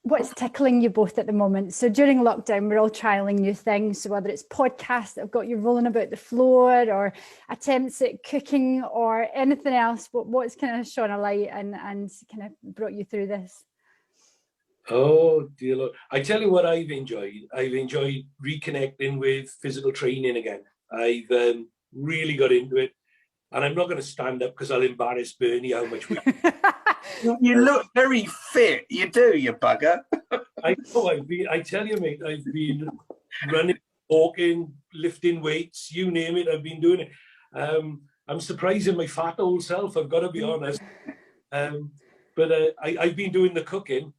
what's tickling you both at the moment? So during lockdown, we're all trialing new things. So whether it's podcasts that have got you rolling about the floor, or attempts at cooking, or anything else, what's kind of shone a light and kind of brought you through this? Oh, dear Lord. I tell you what I've enjoyed. I've enjoyed reconnecting with physical training again. I've really got into it. And I'm not going to stand up because I'll embarrass Bernie how much we... You look very fit. You do, you bugger. I tell you, mate, I've been running, walking, lifting weights, you name it, I've been doing it. I'm surprising my fat old self, I've got to be honest. But I've been doing the cooking.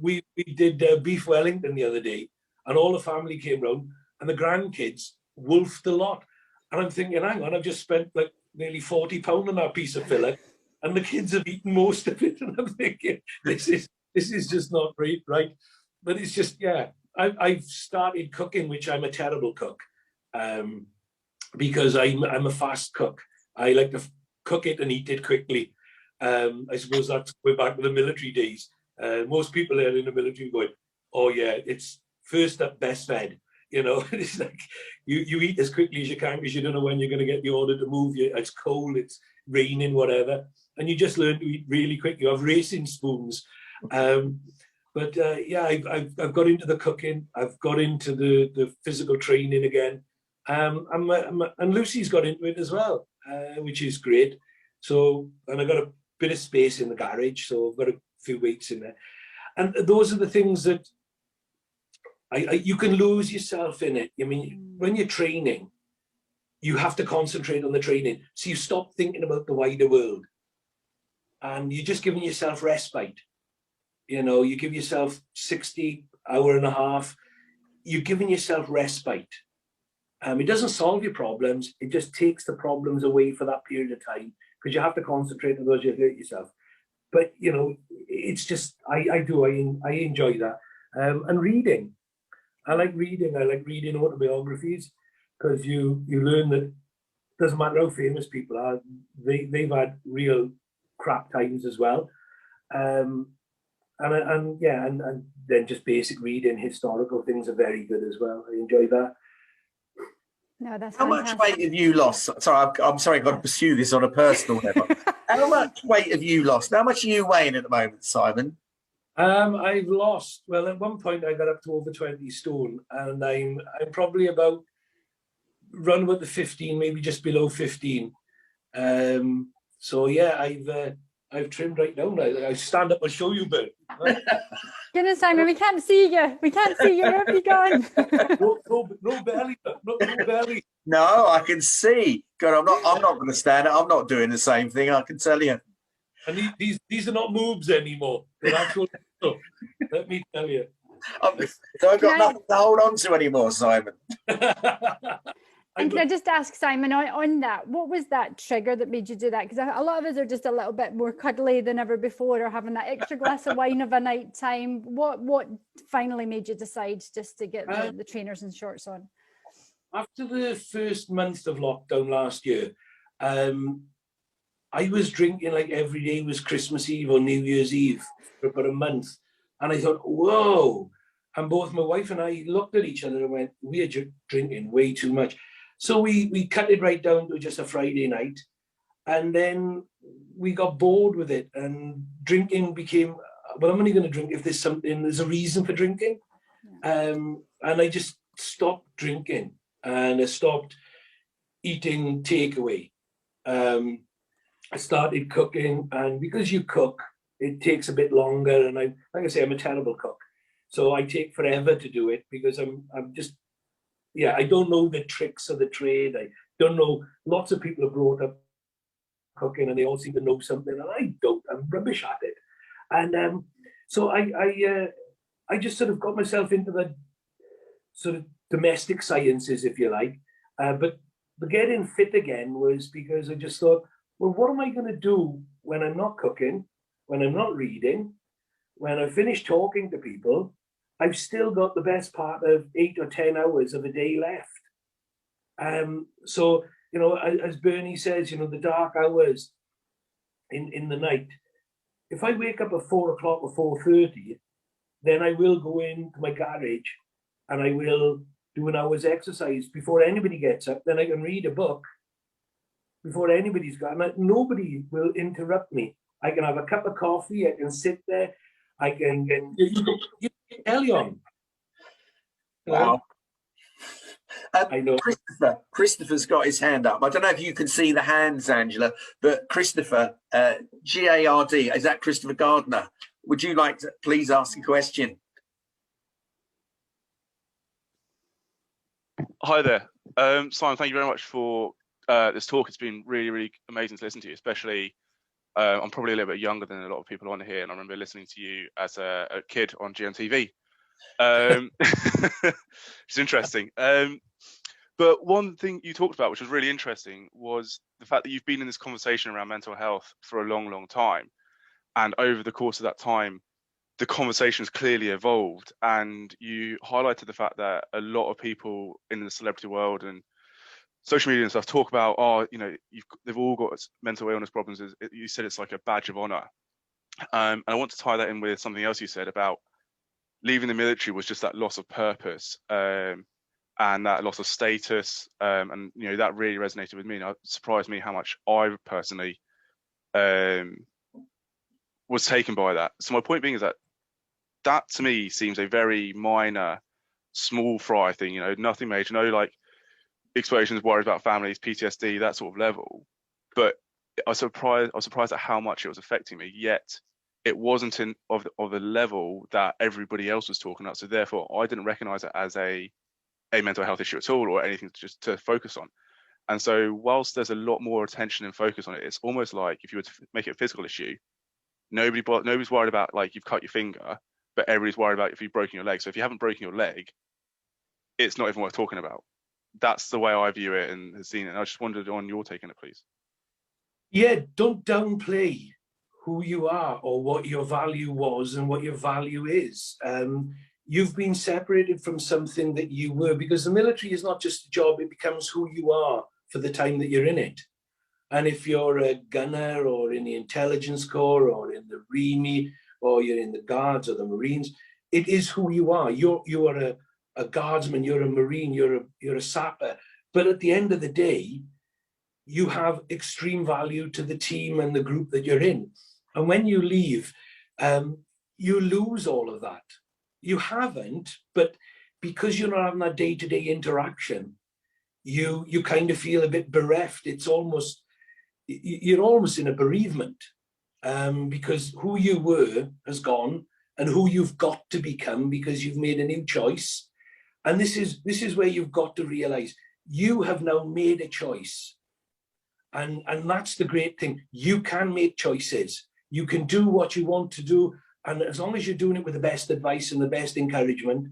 We did beef Wellington the other day, and all the family came round, and the grandkids wolfed a lot. And I'm thinking, hang on, I've just spent like nearly £40 on that piece of fillet, and the kids have eaten most of it. And I'm thinking, this is just not right. But it's just, I've started cooking, which I'm a terrible cook, because I'm a fast cook. I like to cook it and eat it quickly. I suppose that's way back to the military days. Most people are in the military going, oh yeah, it's first up, best fed. It's like you eat as quickly as you can because you don't know when you're going to get the order to move. It's cold, it's raining, whatever, and you just learn to eat really quick. You have racing spoons. I've got into the cooking. I've got into the physical training again, and Lucy's got into it as well, which is great. So, and I got a bit of space in the garage, so I've got a few weights in there, and those are the things that. You can lose yourself in it. I mean, when you're training, you have to concentrate on the training. So you stop thinking about the wider world. And you're just giving yourself respite. You give yourself 60 hour and a half. You're giving yourself respite. It doesn't solve your problems. It just takes the problems away for that period of time, because you have to concentrate on those, you hurt yourself. But, you know, it's just, I enjoy that. And reading. I like reading autobiographies, because you learn that doesn't matter how famous people are, they've had real crap times as well. And then just basic reading, historical things are very good as well. I enjoy that. No, that's How fantastic. much weight have you lost? Sorry, I'm sorry, I've got to pursue this on a personal level. How much weight have you lost? How much are you weighing at the moment, Simon? I've lost, well, at one point I got up to over 20 stone, and I'm probably about run about the 15, maybe just below 15. So yeah, I've trimmed right down. I stand up and show you, Bill. Goodness, Simon, we can't see you. We can't see you. Where have you gone? No belly, no belly. No, I can see. God, I'm not going to stand it. I'm not doing the same thing, I can tell you. And these are not moves anymore. They're actual. Let me tell you. So I've got nothing to hold on to anymore, Simon. And can I just ask, Simon, on that, what was that trigger that made you do that? Because a lot of us are just a little bit more cuddly than ever before, or having that extra glass of wine of a night time. What finally made you decide just to get the trainers and shorts on? After the first month of lockdown last year, I was drinking like every day was Christmas Eve or New Year's Eve for about a month. And I thought, whoa. And both my wife and I looked at each other and went, we're drinking way too much. So we cut it right down to just a Friday night. And then we got bored with it, and drinking became, well, I'm only going to drink if there's a reason for drinking. And I just stopped drinking, and I stopped eating takeaway. I started cooking, and because you cook, it takes a bit longer. And like I say, I'm a terrible cook. So I take forever to do it, because I'm just, I don't know the tricks of the trade. I don't know. Lots of people are brought up cooking, and they all seem to know something, and I don't. I'm rubbish at it. And so I just sort of got myself into the sort of domestic sciences, if you like. But getting fit again was because I just thought, well, what am I going to do when I'm not cooking, when I'm not reading, when I finish talking to people? I've still got the best part of 8 or 10 hours of a day left. So, you know, as Bernie says, you know, the dark hours in the night, if I wake up at 4 o'clock or 4:30, then I will go into my garage and I will do an hour's exercise before anybody gets up. Then I can read a book before anybody's gone. Nobody will interrupt me. I can have a cup of coffee. I can sit there. I can get early on. Wow. I know. Christopher's got his hand up. I don't know if you can see the hands, Angela, but Christopher, G-A-R-D, is that Christopher Gardner? Would you like to please ask a question? Hi there. Simon, thank you very much for this talk. It's been really, really amazing to listen to you, especially I'm probably a little bit younger than a lot of people on here, and I remember listening to you as a kid on GMTV. It's interesting. But one thing you talked about, which was really interesting, was the fact that you've been in this conversation around mental health for a long, long time. And over the course of that time, the conversation's clearly evolved. And you highlighted the fact that a lot of people in the celebrity world and social media and stuff talk about, oh, you know, they've all got mental illness problems. You said it's like a badge of honor. And I want to tie that in with something else you said about leaving the military was just that loss of purpose and that loss of status. And, you know, that really resonated with me. And it surprised me how much I personally was taken by that. So my point being is that to me seems a very minor, small fry thing, you know, nothing major, no like explosions, worries about families, PTSD, that sort of level. But I was surprised at how much it was affecting me, yet it wasn't of the level that everybody else was talking about. So therefore I didn't recognize it as a mental health issue at all, or anything just to focus on. And so whilst there's a lot more attention and focus on it, it's almost like if you were to make it a physical issue, nobody's worried about like you've cut your finger, but everybody's worried about if you've broken your leg. So if you haven't broken your leg, it's not even worth talking about. that's the way I view it and have seen it. And I just wondered on your take on it, please. Yeah, don't downplay who you are or what your value was and what your value is. You've been separated from something that you were, because the military is not just a job, it becomes who you are for the time that you're in it. And if you're a gunner or in the intelligence corps or in the REME or you're in the guards or the Marines, it is who you are. You are a guardsman, you're a Marine, you're a sapper. But at the end of the day, you have extreme value to the team and the group that you're in. And when you leave, you lose all of that. You haven't, but because you're not having that day-to-day interaction, you kind of feel a bit bereft. It's almost, you're almost in a bereavement, because who you were has gone and who you've got to become because you've made a new choice. And this is where you've got to realize you have now made a choice. And that's the great thing. You can make choices. You can do what you want to do. And as long as you're doing it with the best advice and the best encouragement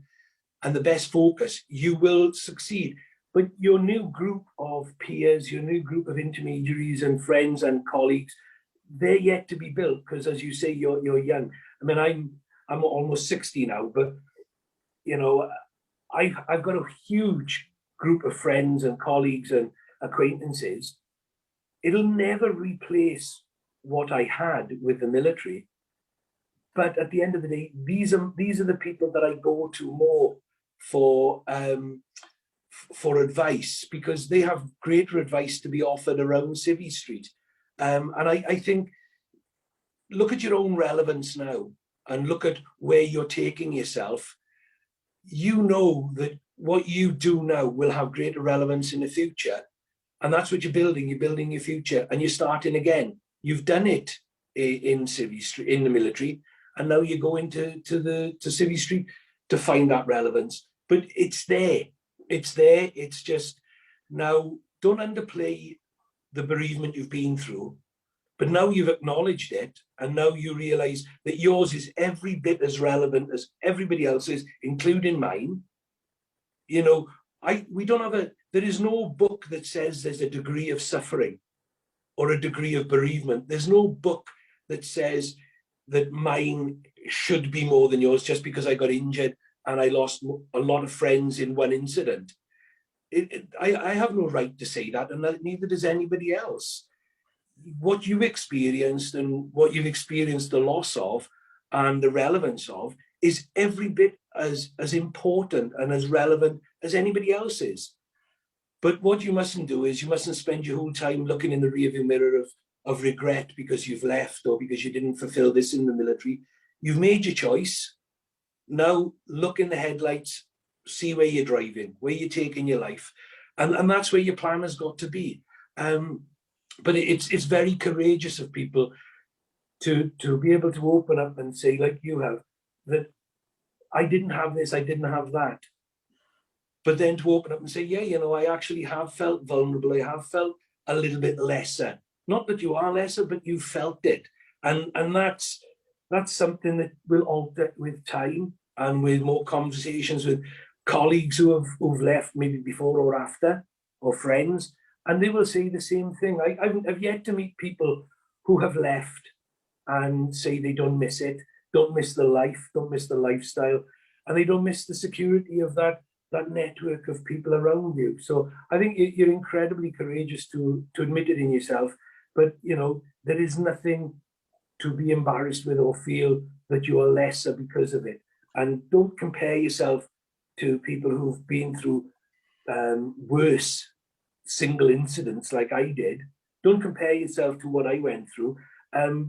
and the best focus, you will succeed. But your new group of peers, your new group of intermediaries and friends and colleagues, they're yet to be built, because as you say, you're young. I mean, I'm almost 60 now, but you know, I've got a huge group of friends and colleagues and acquaintances. It'll never replace what I had with the military. But at the end of the day, these are the people that I go to more for advice, because they have greater advice to be offered around Civvy Street. And I think, look at your own relevance now and look at where you're taking yourself. You know that what you do now will have greater relevance in the future. And that's what you're building your future, and you're starting again. You've done it in Civvy Street, in the military, and now you go into Civvy Street to find that relevance. But it's there. It's just, now don't underplay the bereavement you've been through, but now you've acknowledged it, and now you realize that yours is every bit as relevant as everybody else's, including mine. You know, there is no book that says there's a degree of suffering or a degree of bereavement. There's no book that says that mine should be more than yours just because I got injured and I lost a lot of friends in one incident. I have no right to say that, and neither does anybody else. What you experienced and what you've experienced the loss of and the relevance of is every bit as important and as relevant as anybody else is. But what you mustn't do is you mustn't spend your whole time looking in the rearview mirror of regret because you've left or because you didn't fulfill this in the military. You've made your choice. Now look in the headlights, see where you're driving, where you're taking your life. And that's where your plan has got to be. But it's very courageous of people to be able to open up and say, like you have, that I didn't have this, I didn't have that. But then to open up and say, yeah, you know, I actually have felt vulnerable. I have felt a little bit lesser. Not that you are lesser, but you felt it. And that's something that will alter with time and with more conversations with colleagues who've left maybe before or after, or friends, and they will say the same thing. I've yet to meet people who have left and say they don't miss it, don't miss the life, don't miss the lifestyle, and they don't miss the security of that network of people around you. So I think you're incredibly courageous to admit it in yourself, but you know, there is nothing to be embarrassed with or feel that you are lesser because of it. And don't compare yourself to people who've been through worse single incidents like I did. Don't compare yourself to what I went through,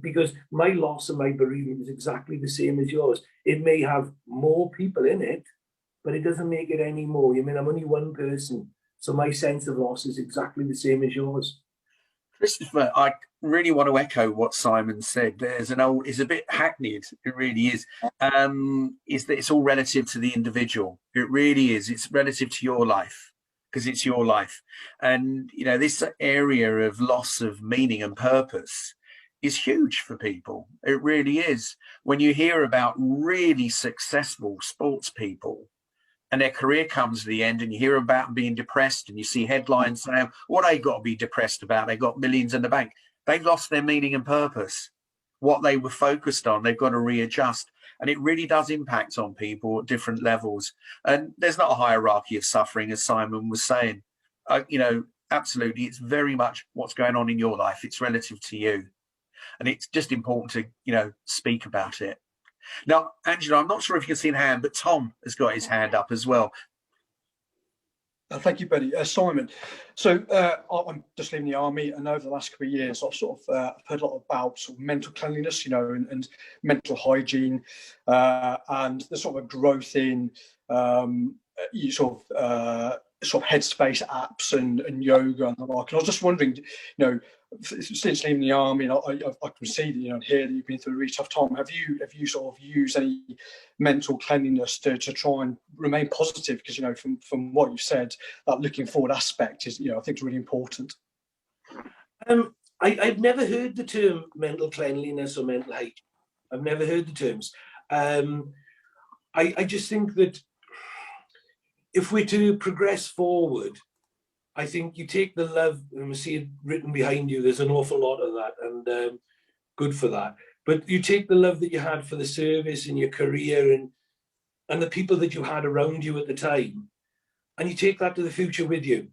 because my loss and my bereavement is exactly the same as yours. It may have more people in it, but it doesn't make it any more. I mean, I'm only one person, so my sense of loss is exactly the same as yours. Christopher, I really want to echo what Simon said. There's it's a bit hackneyed, it really is that it's all relative to the individual. It really is. It's relative to your life, because it's your life. And, you know, this area of loss of meaning and purpose is huge for people. It really is. When you hear about really successful sports people and their career comes to the end, and you hear about them being depressed, and you see headlines saying, what they got to be depressed about? They got millions in the bank. They lost their meaning and purpose. What they were focused on, they've got to readjust. And it really does impact on people at different levels. And there's not a hierarchy of suffering, as Simon was saying. You know, absolutely, it's very much what's going on in your life. It's relative to you. And it's just important to, you know, speak about it. Now, Angela, I'm not sure if you can see the hand, but Tom has got his hand up as well. Thank you, Benny. Simon, so I'm just leaving the army, and over the last couple of years, I've sort of heard a lot about sort of mental cleanliness, you know, and mental hygiene, and the sort of growth in sort of headspace apps and yoga and the like. And I was just wondering, you know, since leaving the army, and I can see that, you know, here that you've been through a really tough time. Have you sort of used any mental cleanliness to try and remain positive? Because, you know, from what you've said, that looking forward aspect is, you know, I think is really important. I've never heard the term mental cleanliness or mental hygiene. I've never heard the terms. I just think that if we're to progress forward, I think you take the love, and we see it written behind you, there's an awful lot of that, and good for that. But you take the love that you had for the service and your career and the people that you had around you at the time, and you take that to the future with you.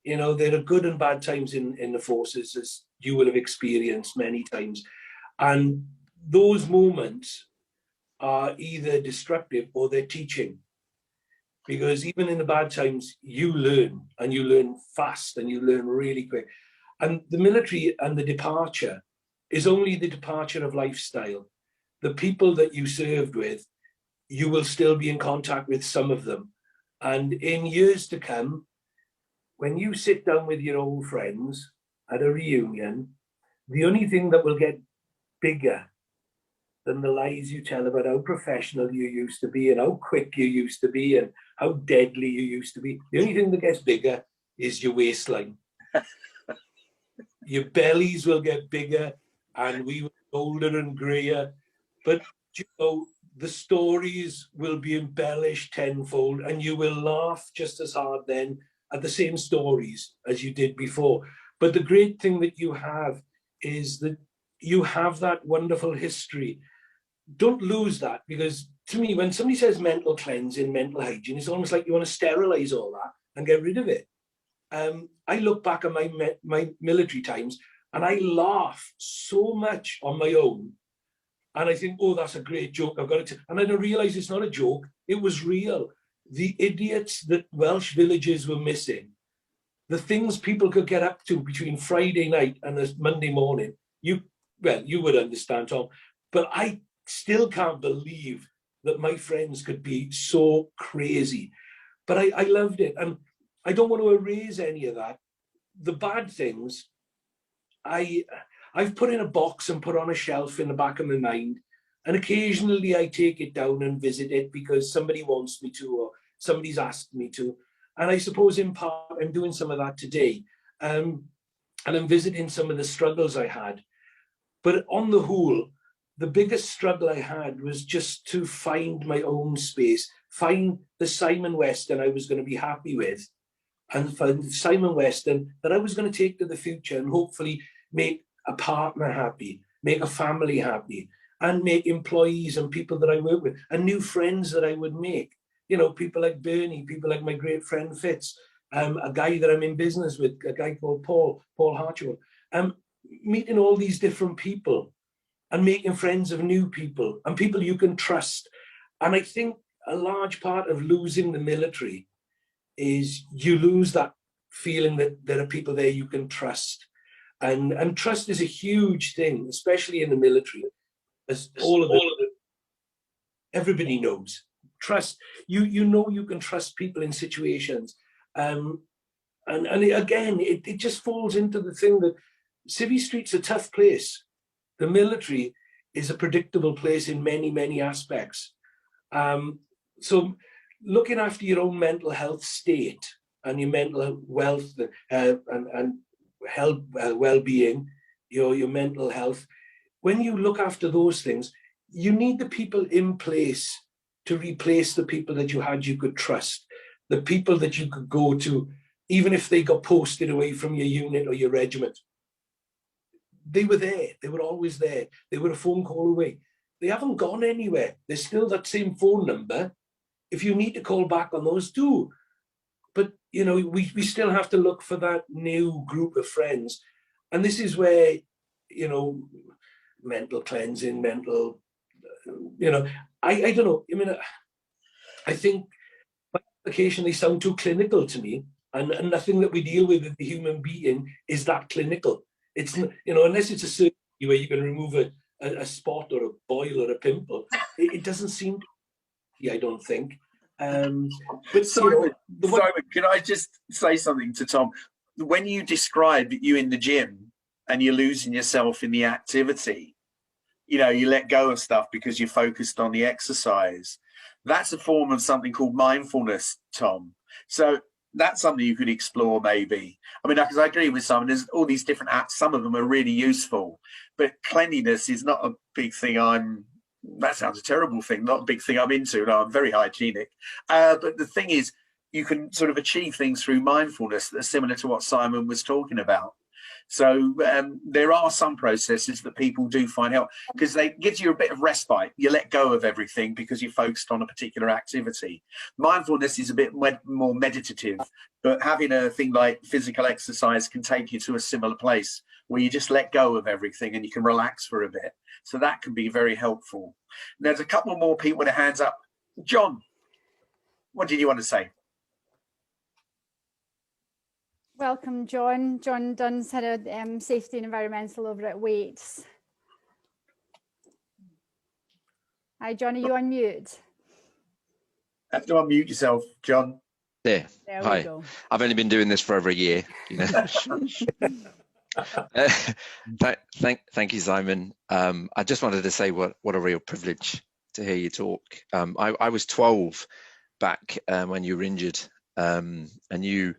You know, there are good and bad times in the forces, as you will have experienced many times. And those moments are either destructive or they're teaching. Because even in the bad times, you learn, and you learn fast, and you learn really quick. And the military and the departure is only the departure of lifestyle. The people that you served with, you will still be in contact with some of them. And in years to come, when you sit down with your old friends at a reunion, the only thing that will get bigger than the lies you tell about how professional you used to be and how quick you used to be and how deadly you used to be, the only thing that gets bigger is your waistline. Your bellies will get bigger, and we will be older and grayer, but you know, the stories will be embellished tenfold, and you will laugh just as hard then at the same stories as you did before. But the great thing that you have is that you have that wonderful history. Don't lose that, because to me, when somebody says mental cleansing, mental hygiene, it's almost like you want to sterilize all that and get rid of it. I look back at my military times and I laugh so much on my own. And I think, oh, that's a great joke. I've got it. And I don't realize it's not a joke. It was real. The idiots that Welsh villages were missing, the things people could get up to between Friday night and this Monday morning, you would understand, Tom. But I still can't believe that my friends could be so crazy. But I loved it. And I don't want to erase any of that. The bad things, I've put in a box and put on a shelf in the back of my mind. And occasionally I take it down and visit it because somebody wants me to, or somebody's asked me to. And I suppose in part, I'm doing some of that today. And I'm visiting some of the struggles I had. But on the whole, the biggest struggle I had was just to find my own space, find the Simon Weston I was going to be happy with, and find Simon Weston that I was going to take to the future and hopefully make a partner happy, make a family happy, and make employees and people that I work with, and new friends that I would make. You know, people like Bernie, people like my great friend Fitz, a guy that I'm in business with, a guy called Paul Hartwell. Meeting all these different people and making friends of new people and people you can trust. And I think a large part of losing the military is you lose that feeling that there are people there you can trust. And trust is a huge thing, especially in the military, as everybody knows. Trust, you know you can trust people in situations. And again, it just falls into the thing that Civvy Street's a tough place. The military is a predictable place in many, many aspects. So looking after your own mental health state and your mental wealth and health, well-being, your mental health, when you look after those things, you need the people in place to replace the people that you could trust, the people that you could go to, even if they got posted away from your unit or your regiment. They were there. They were always there. They were a phone call away. They haven't gone anywhere. There's still that same phone number. If you need to call back on those, do. But, you know, we still have to look for that new group of friends. And this is where, you know, mental cleansing, mental, you know, I don't know. I mean, I think by application, they sound too clinical to me. And nothing that we deal with the human being is that clinical. It's, you know, unless it's a surgery where you can remove a spot or a boil or a pimple, it doesn't seem to be, I don't think. But Simon, you know, Simon, can I just say something to Tom? When you describe you in the gym and you're losing yourself in the activity, you know, you let go of stuff because you're focused on the exercise. That's a form of something called mindfulness, Tom. So that's something you could explore, maybe. I mean, because I agree with Simon, there's all these different apps. Some of them are really useful, but cleanliness is not a big thing that sounds a terrible thing, not a big thing I'm into. No, I'm very hygienic. But the thing is, you can sort of achieve things through mindfulness that are similar to what Simon was talking about. So there are some processes that people do find help because they give you a bit of respite. You let go of everything because you're focused on a particular activity. Mindfulness is a bit more meditative, but having a thing like physical exercise can take you to a similar place where you just let go of everything and you can relax for a bit. So that can be very helpful. There's a couple more people with their hands up. John, what did you want to say? Welcome, John. John Dunn's head of safety and environmental over at Waits. Hi, John, are you on mute? Have to unmute yourself, John. There we go. I've only been doing this for over a year, you know. Thank you, Simon. I just wanted to say what a real privilege to hear you talk. I was 12 back when you were injured, and you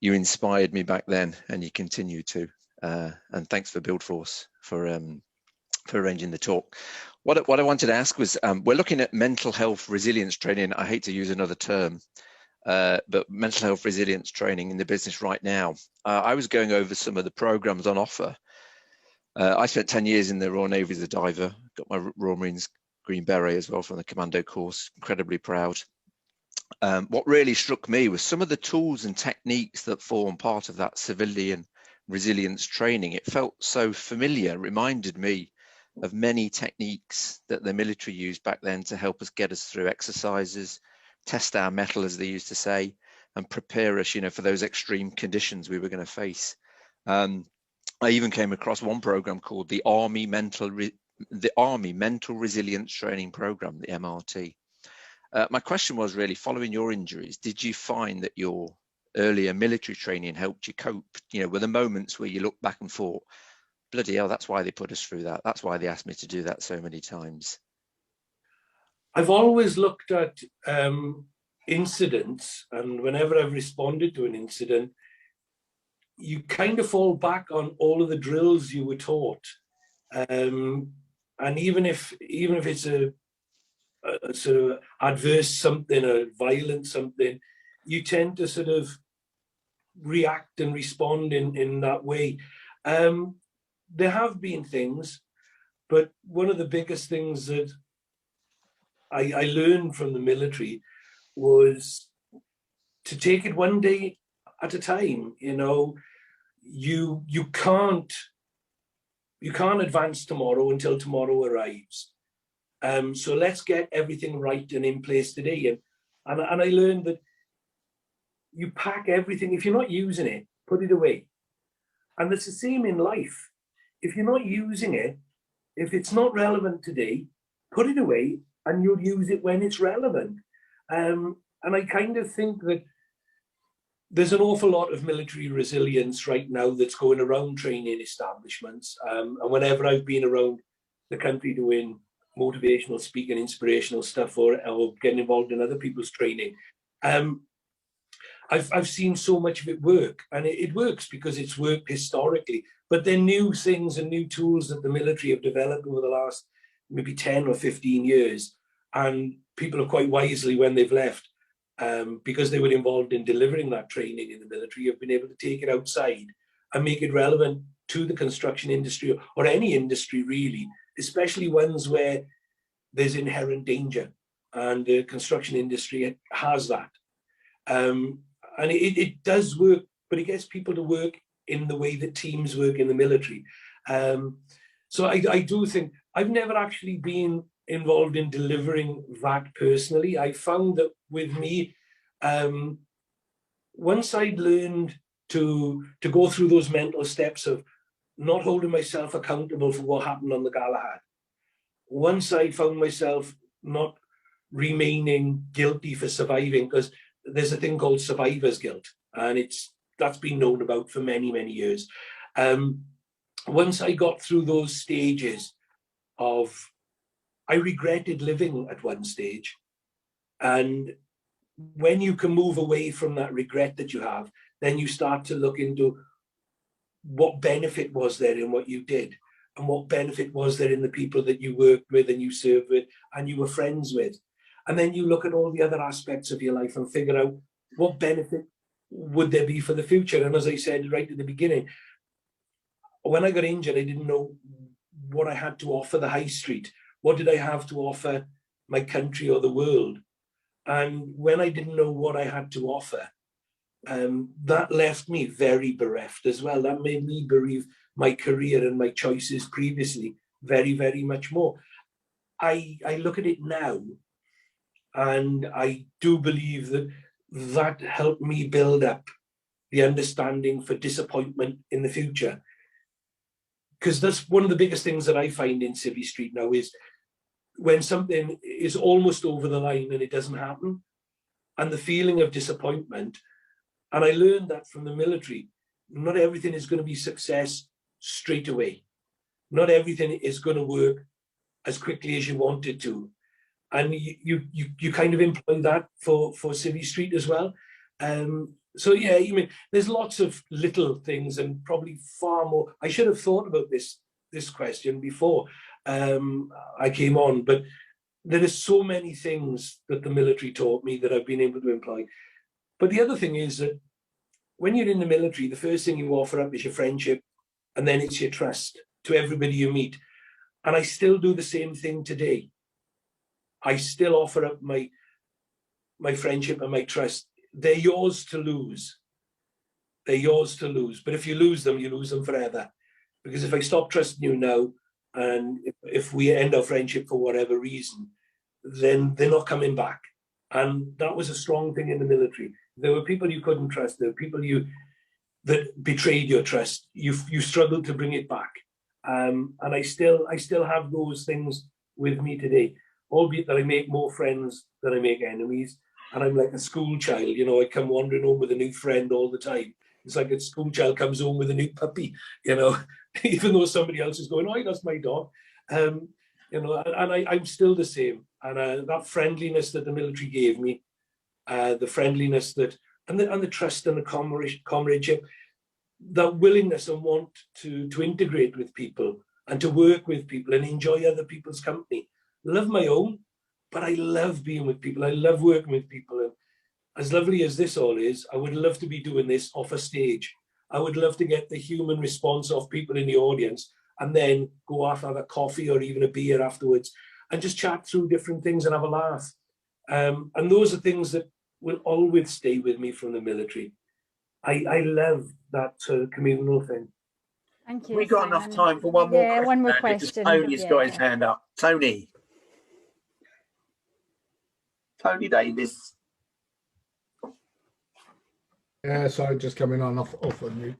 inspired me back then, and you continue to. And thanks for BuildForce for arranging the talk. What I wanted to ask was, we're looking at mental health resilience training. I hate to use another term, but mental health resilience training in the business right now. I was going over some of the programs on offer. I spent 10 years in the Royal Navy as a diver, got my Royal Marines Green Beret as well from the commando course, incredibly proud. What really struck me was some of the tools and techniques that form part of that civilian resilience training. It felt so familiar, reminded me of many techniques that the military used back then to help us get us through exercises, test our mettle, as they used to say, and prepare us, you know, for those extreme conditions we were going to face. I even came across one program called the Army Mental Resilience Training Program, the MRT. My question was really, following your injuries, did you find that your earlier military training helped you cope? You know, were there moments where you looked back and thought, bloody hell, that's why they put us through that. That's why they asked me to do that so many times. I've always looked at incidents, and whenever I've responded to an incident, you kind of fall back on all of the drills you were taught. And even if it's a sort of adverse something, a violent something, you tend to sort of react and respond in that way. There have been things, but one of the biggest things that I learned from the military was to take it one day at a time. You know, you can't advance tomorrow until tomorrow arrives. So let's get everything right and in place today. And I learned that you pack everything. If you're not using it, put it away. And it's the same in life. If you're not using it, if it's not relevant today, put it away and you'll use it when it's relevant. And I kind of think that there's an awful lot of military resilience right now that's going around training establishments. And whenever I've been around the country doing motivational speaking, inspirational stuff, or getting involved in other people's training, I've seen so much of it work, and it works because it's worked historically. But there are new things and new tools that the military have developed over the last maybe 10 or 15 years, and people have quite wisely, when they've left, because they were involved in delivering that training in the military, have been able to take it outside and make it relevant to the construction industry, or any industry really, especially ones where there's inherent danger, and the construction industry has that. And it does work, but it gets people to work in the way that teams work in the military. So I do think, I've never actually been involved in delivering that personally. I found that with me, once I'd learned to go through those mental steps of not holding myself accountable for what happened on the Galahad, once I found myself not remaining guilty for surviving, because there's a thing called survivor's guilt, and that's been known about for many, many years. Once I got through those stages of, I regretted living at one stage, and when you can move away from that regret that you have, then you start to look into what benefit was there in what you did, and what benefit was there in the people that you worked with and you served with and you were friends with. And then you look at all the other aspects of your life and figure out what benefit would there be for the future. And as I said right at the beginning, when I got injured, I didn't know what I had to offer the high street. What did I have to offer my country or the world? And when I didn't know what I had to offer, that left me very bereft as well. That made me bereave my career and my choices previously very, very much more. I look at it now, and I do believe that that helped me build up the understanding for disappointment in the future. Because that's one of the biggest things that I find in Civvy Street now, is when something is almost over the line and it doesn't happen, and the feeling of disappointment. And I learned that from the military. Not everything is going to be success straight away. Not everything is going to work as quickly as you want it to. And you kind of employ that for Civvy Street as well. So yeah, I mean, there's lots of little things, and probably far more. I should have thought about this question before I came on, but there are so many things that the military taught me that I've been able to employ. But the other thing is that when you're in the military, the first thing you offer up is your friendship, and then it's your trust to everybody you meet. And I still do the same thing today. I still offer up my friendship and my trust. They're yours to lose. They're yours to lose. But if you lose them forever. Because if I stop trusting you now, and if we end our friendship for whatever reason, then they're not coming back. And that was a strong thing in the military. There were people you couldn't trust. There were people that betrayed your trust. You struggled to bring it back. And I still have those things with me today, albeit that I make more friends than I make enemies. And I'm like a school child, you know, I come wandering home with a new friend all the time. It's like a school child comes home with a new puppy, you know, even though somebody else is going, oh, that's my dog. You know, and I'm still the same. And that friendliness that the military gave me, the friendliness that, and the trust and the comradeship, that willingness and want to integrate with people and to work with people and enjoy other people's company. Love my own, but I love being with people. I love working with people. And as lovely as this all is, I would love to be doing this off a stage. I would love to get the human response of people in the audience and then go off, have a coffee or even a beer afterwards and just chat through different things and have a laugh. And those are things that will always stay with me from the military. I love that communal thing. Thank you. We got enough time for one more question. One more question. Tony's got his hand up. Tony Davis. Yeah, sorry, just coming on off on mute.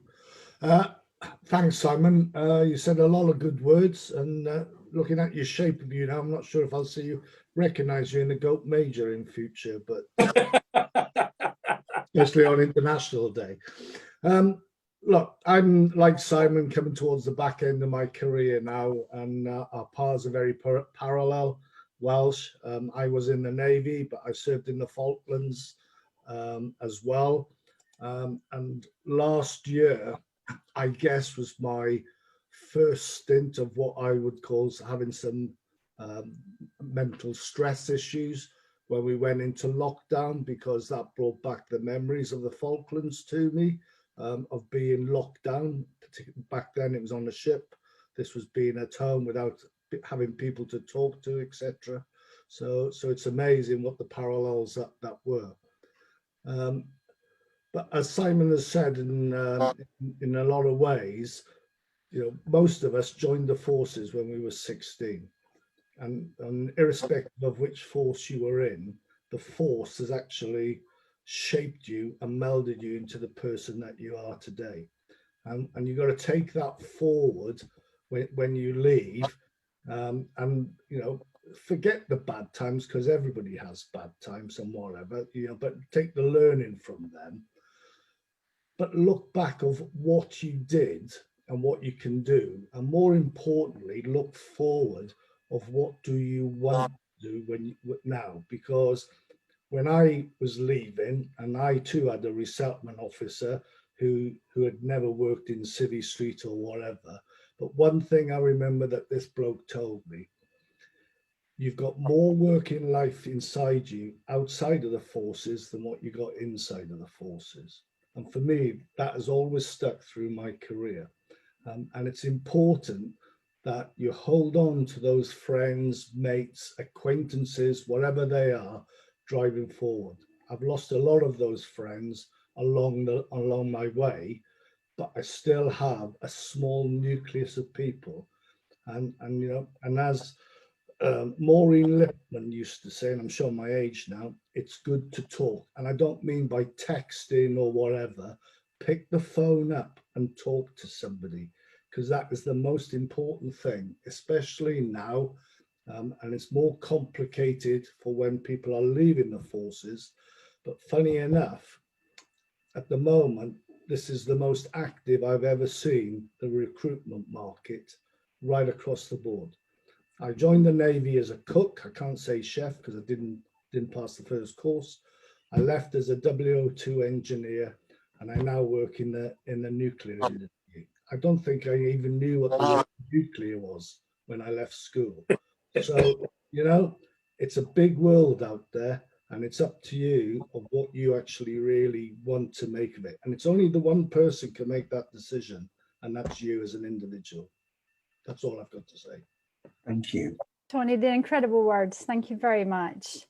Thanks, Simon. You said a lot of good words, and looking at your shape of you now, I'm not sure if I'll see you recognise you in the GOAT Major in future, but especially on International Day. Look, I'm like Simon, coming towards the back end of my career now, and our paths are very parallel. Welsh. I was in the Navy, but I served in the Falklands as well. And last year, I guess, was my first stint of what I would call having some mental stress issues. when we went into lockdown, because that brought back the memories of the Falklands to me, of being locked down. Back then it was on a ship. This was being at home without having people to talk to, etc. So it's amazing what the parallels that were. But as Simon has said, in a lot of ways, you know, most of us joined the forces when we were 16, and irrespective of which force you were in, the force has actually shaped you and melded you into the person that you are today. And you've got to take that forward when you leave, and you know, forget the bad times, because everybody has bad times and whatever, you know, but take the learning from them. But look back of what you did and what you can do, and more importantly, look forward of what do you want to do now, because when I was leaving, and I too had a resettlement officer who had never worked in City Street or whatever, but one thing I remember that this bloke told me: you've got more working life inside you outside of the forces than what you got inside of the forces. And for me, that has always stuck through my career. And it's important that you hold on to those friends, mates, acquaintances, whatever they are, driving forward. I've lost a lot of those friends along my way, but I still have a small nucleus of people. And you know, and as Maureen Lipman used to say, and I'm showing my age now, it's good to talk. And I don't mean by texting or whatever. Pick the phone up and talk to somebody, because that is the most important thing, especially now. And it's more complicated for when people are leaving the forces. But funny enough, at the moment, this is the most active I've ever seen the recruitment market right across the board. I joined the Navy as a cook. I can't say chef because I didn't pass the first course. I left as a WO2 engineer, and I now work in the nuclear industry. I don't think I even knew what the word nuclear was when I left school. So, you know, it's a big world out there, and it's up to you of what you actually really want to make of it. And it's only the one person can make that decision, and that's you as an individual. That's all I've got to say. Thank you. Tony, they're incredible words. Thank you very much.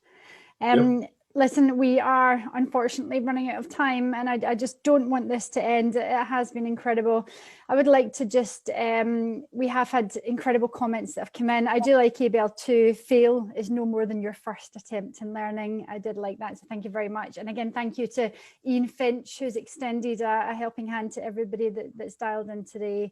Listen, we are unfortunately running out of time, and I just don't want this to end. It has been incredible. I would like to just, we have had incredible comments that have come in. I do like ABL 2, fail is no more than your first attempt in learning. I did like that, so thank you very much. And again, thank you to Ian Finch, who's extended a helping hand to everybody that's dialed in today.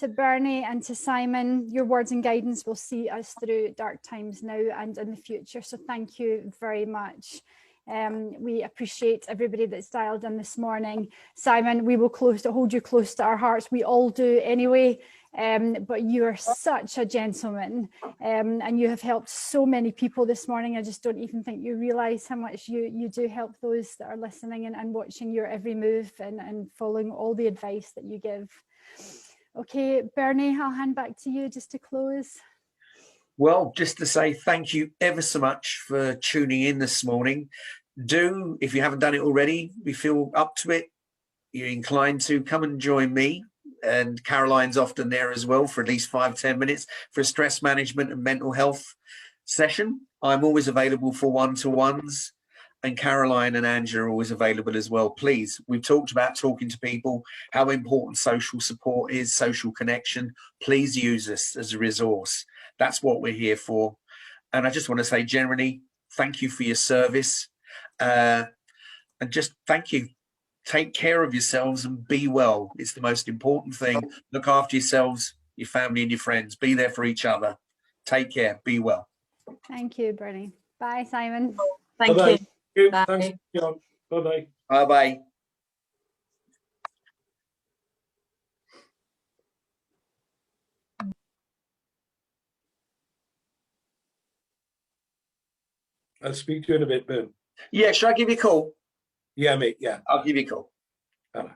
To Bernie and to Simon, your words and guidance will see us through dark times now and in the future. So thank you very much. We appreciate everybody that's dialed in this morning. Simon, we will hold you close to our hearts. We all do anyway. But you are such a gentleman, and you have helped so many people this morning. I just don't even think you realise how much you do help those that are listening and watching your every move and following all the advice that you give. Okay, Bernie, I'll hand back to you just to close. Well, just to say thank you ever so much for tuning in this morning. Do, if you haven't done it already, if you feel up to it, you're inclined to come and join me. And Caroline's often there as well for at least 5-10 minutes for a stress management and mental health session. I'm always available for one-to-ones. And Caroline and Angela are always available as well. Please, we've talked about talking to people, how important social support is, social connection. Please use us as a resource. That's what we're here for. And I just want to say generally, thank you for your service. And just thank you. Take care of yourselves and be well. It's the most important thing. Look after yourselves, your family and your friends. Be there for each other. Take care. Be well. Thank you, Bernie. Bye, Simon. Thank Bye-bye. you. Bye. Thanks, John. Bye-bye. Bye-bye. I'll speak to you in a bit, Ben. Yeah, should I give you a call? Yeah, mate, yeah. I'll give you a call. Bye.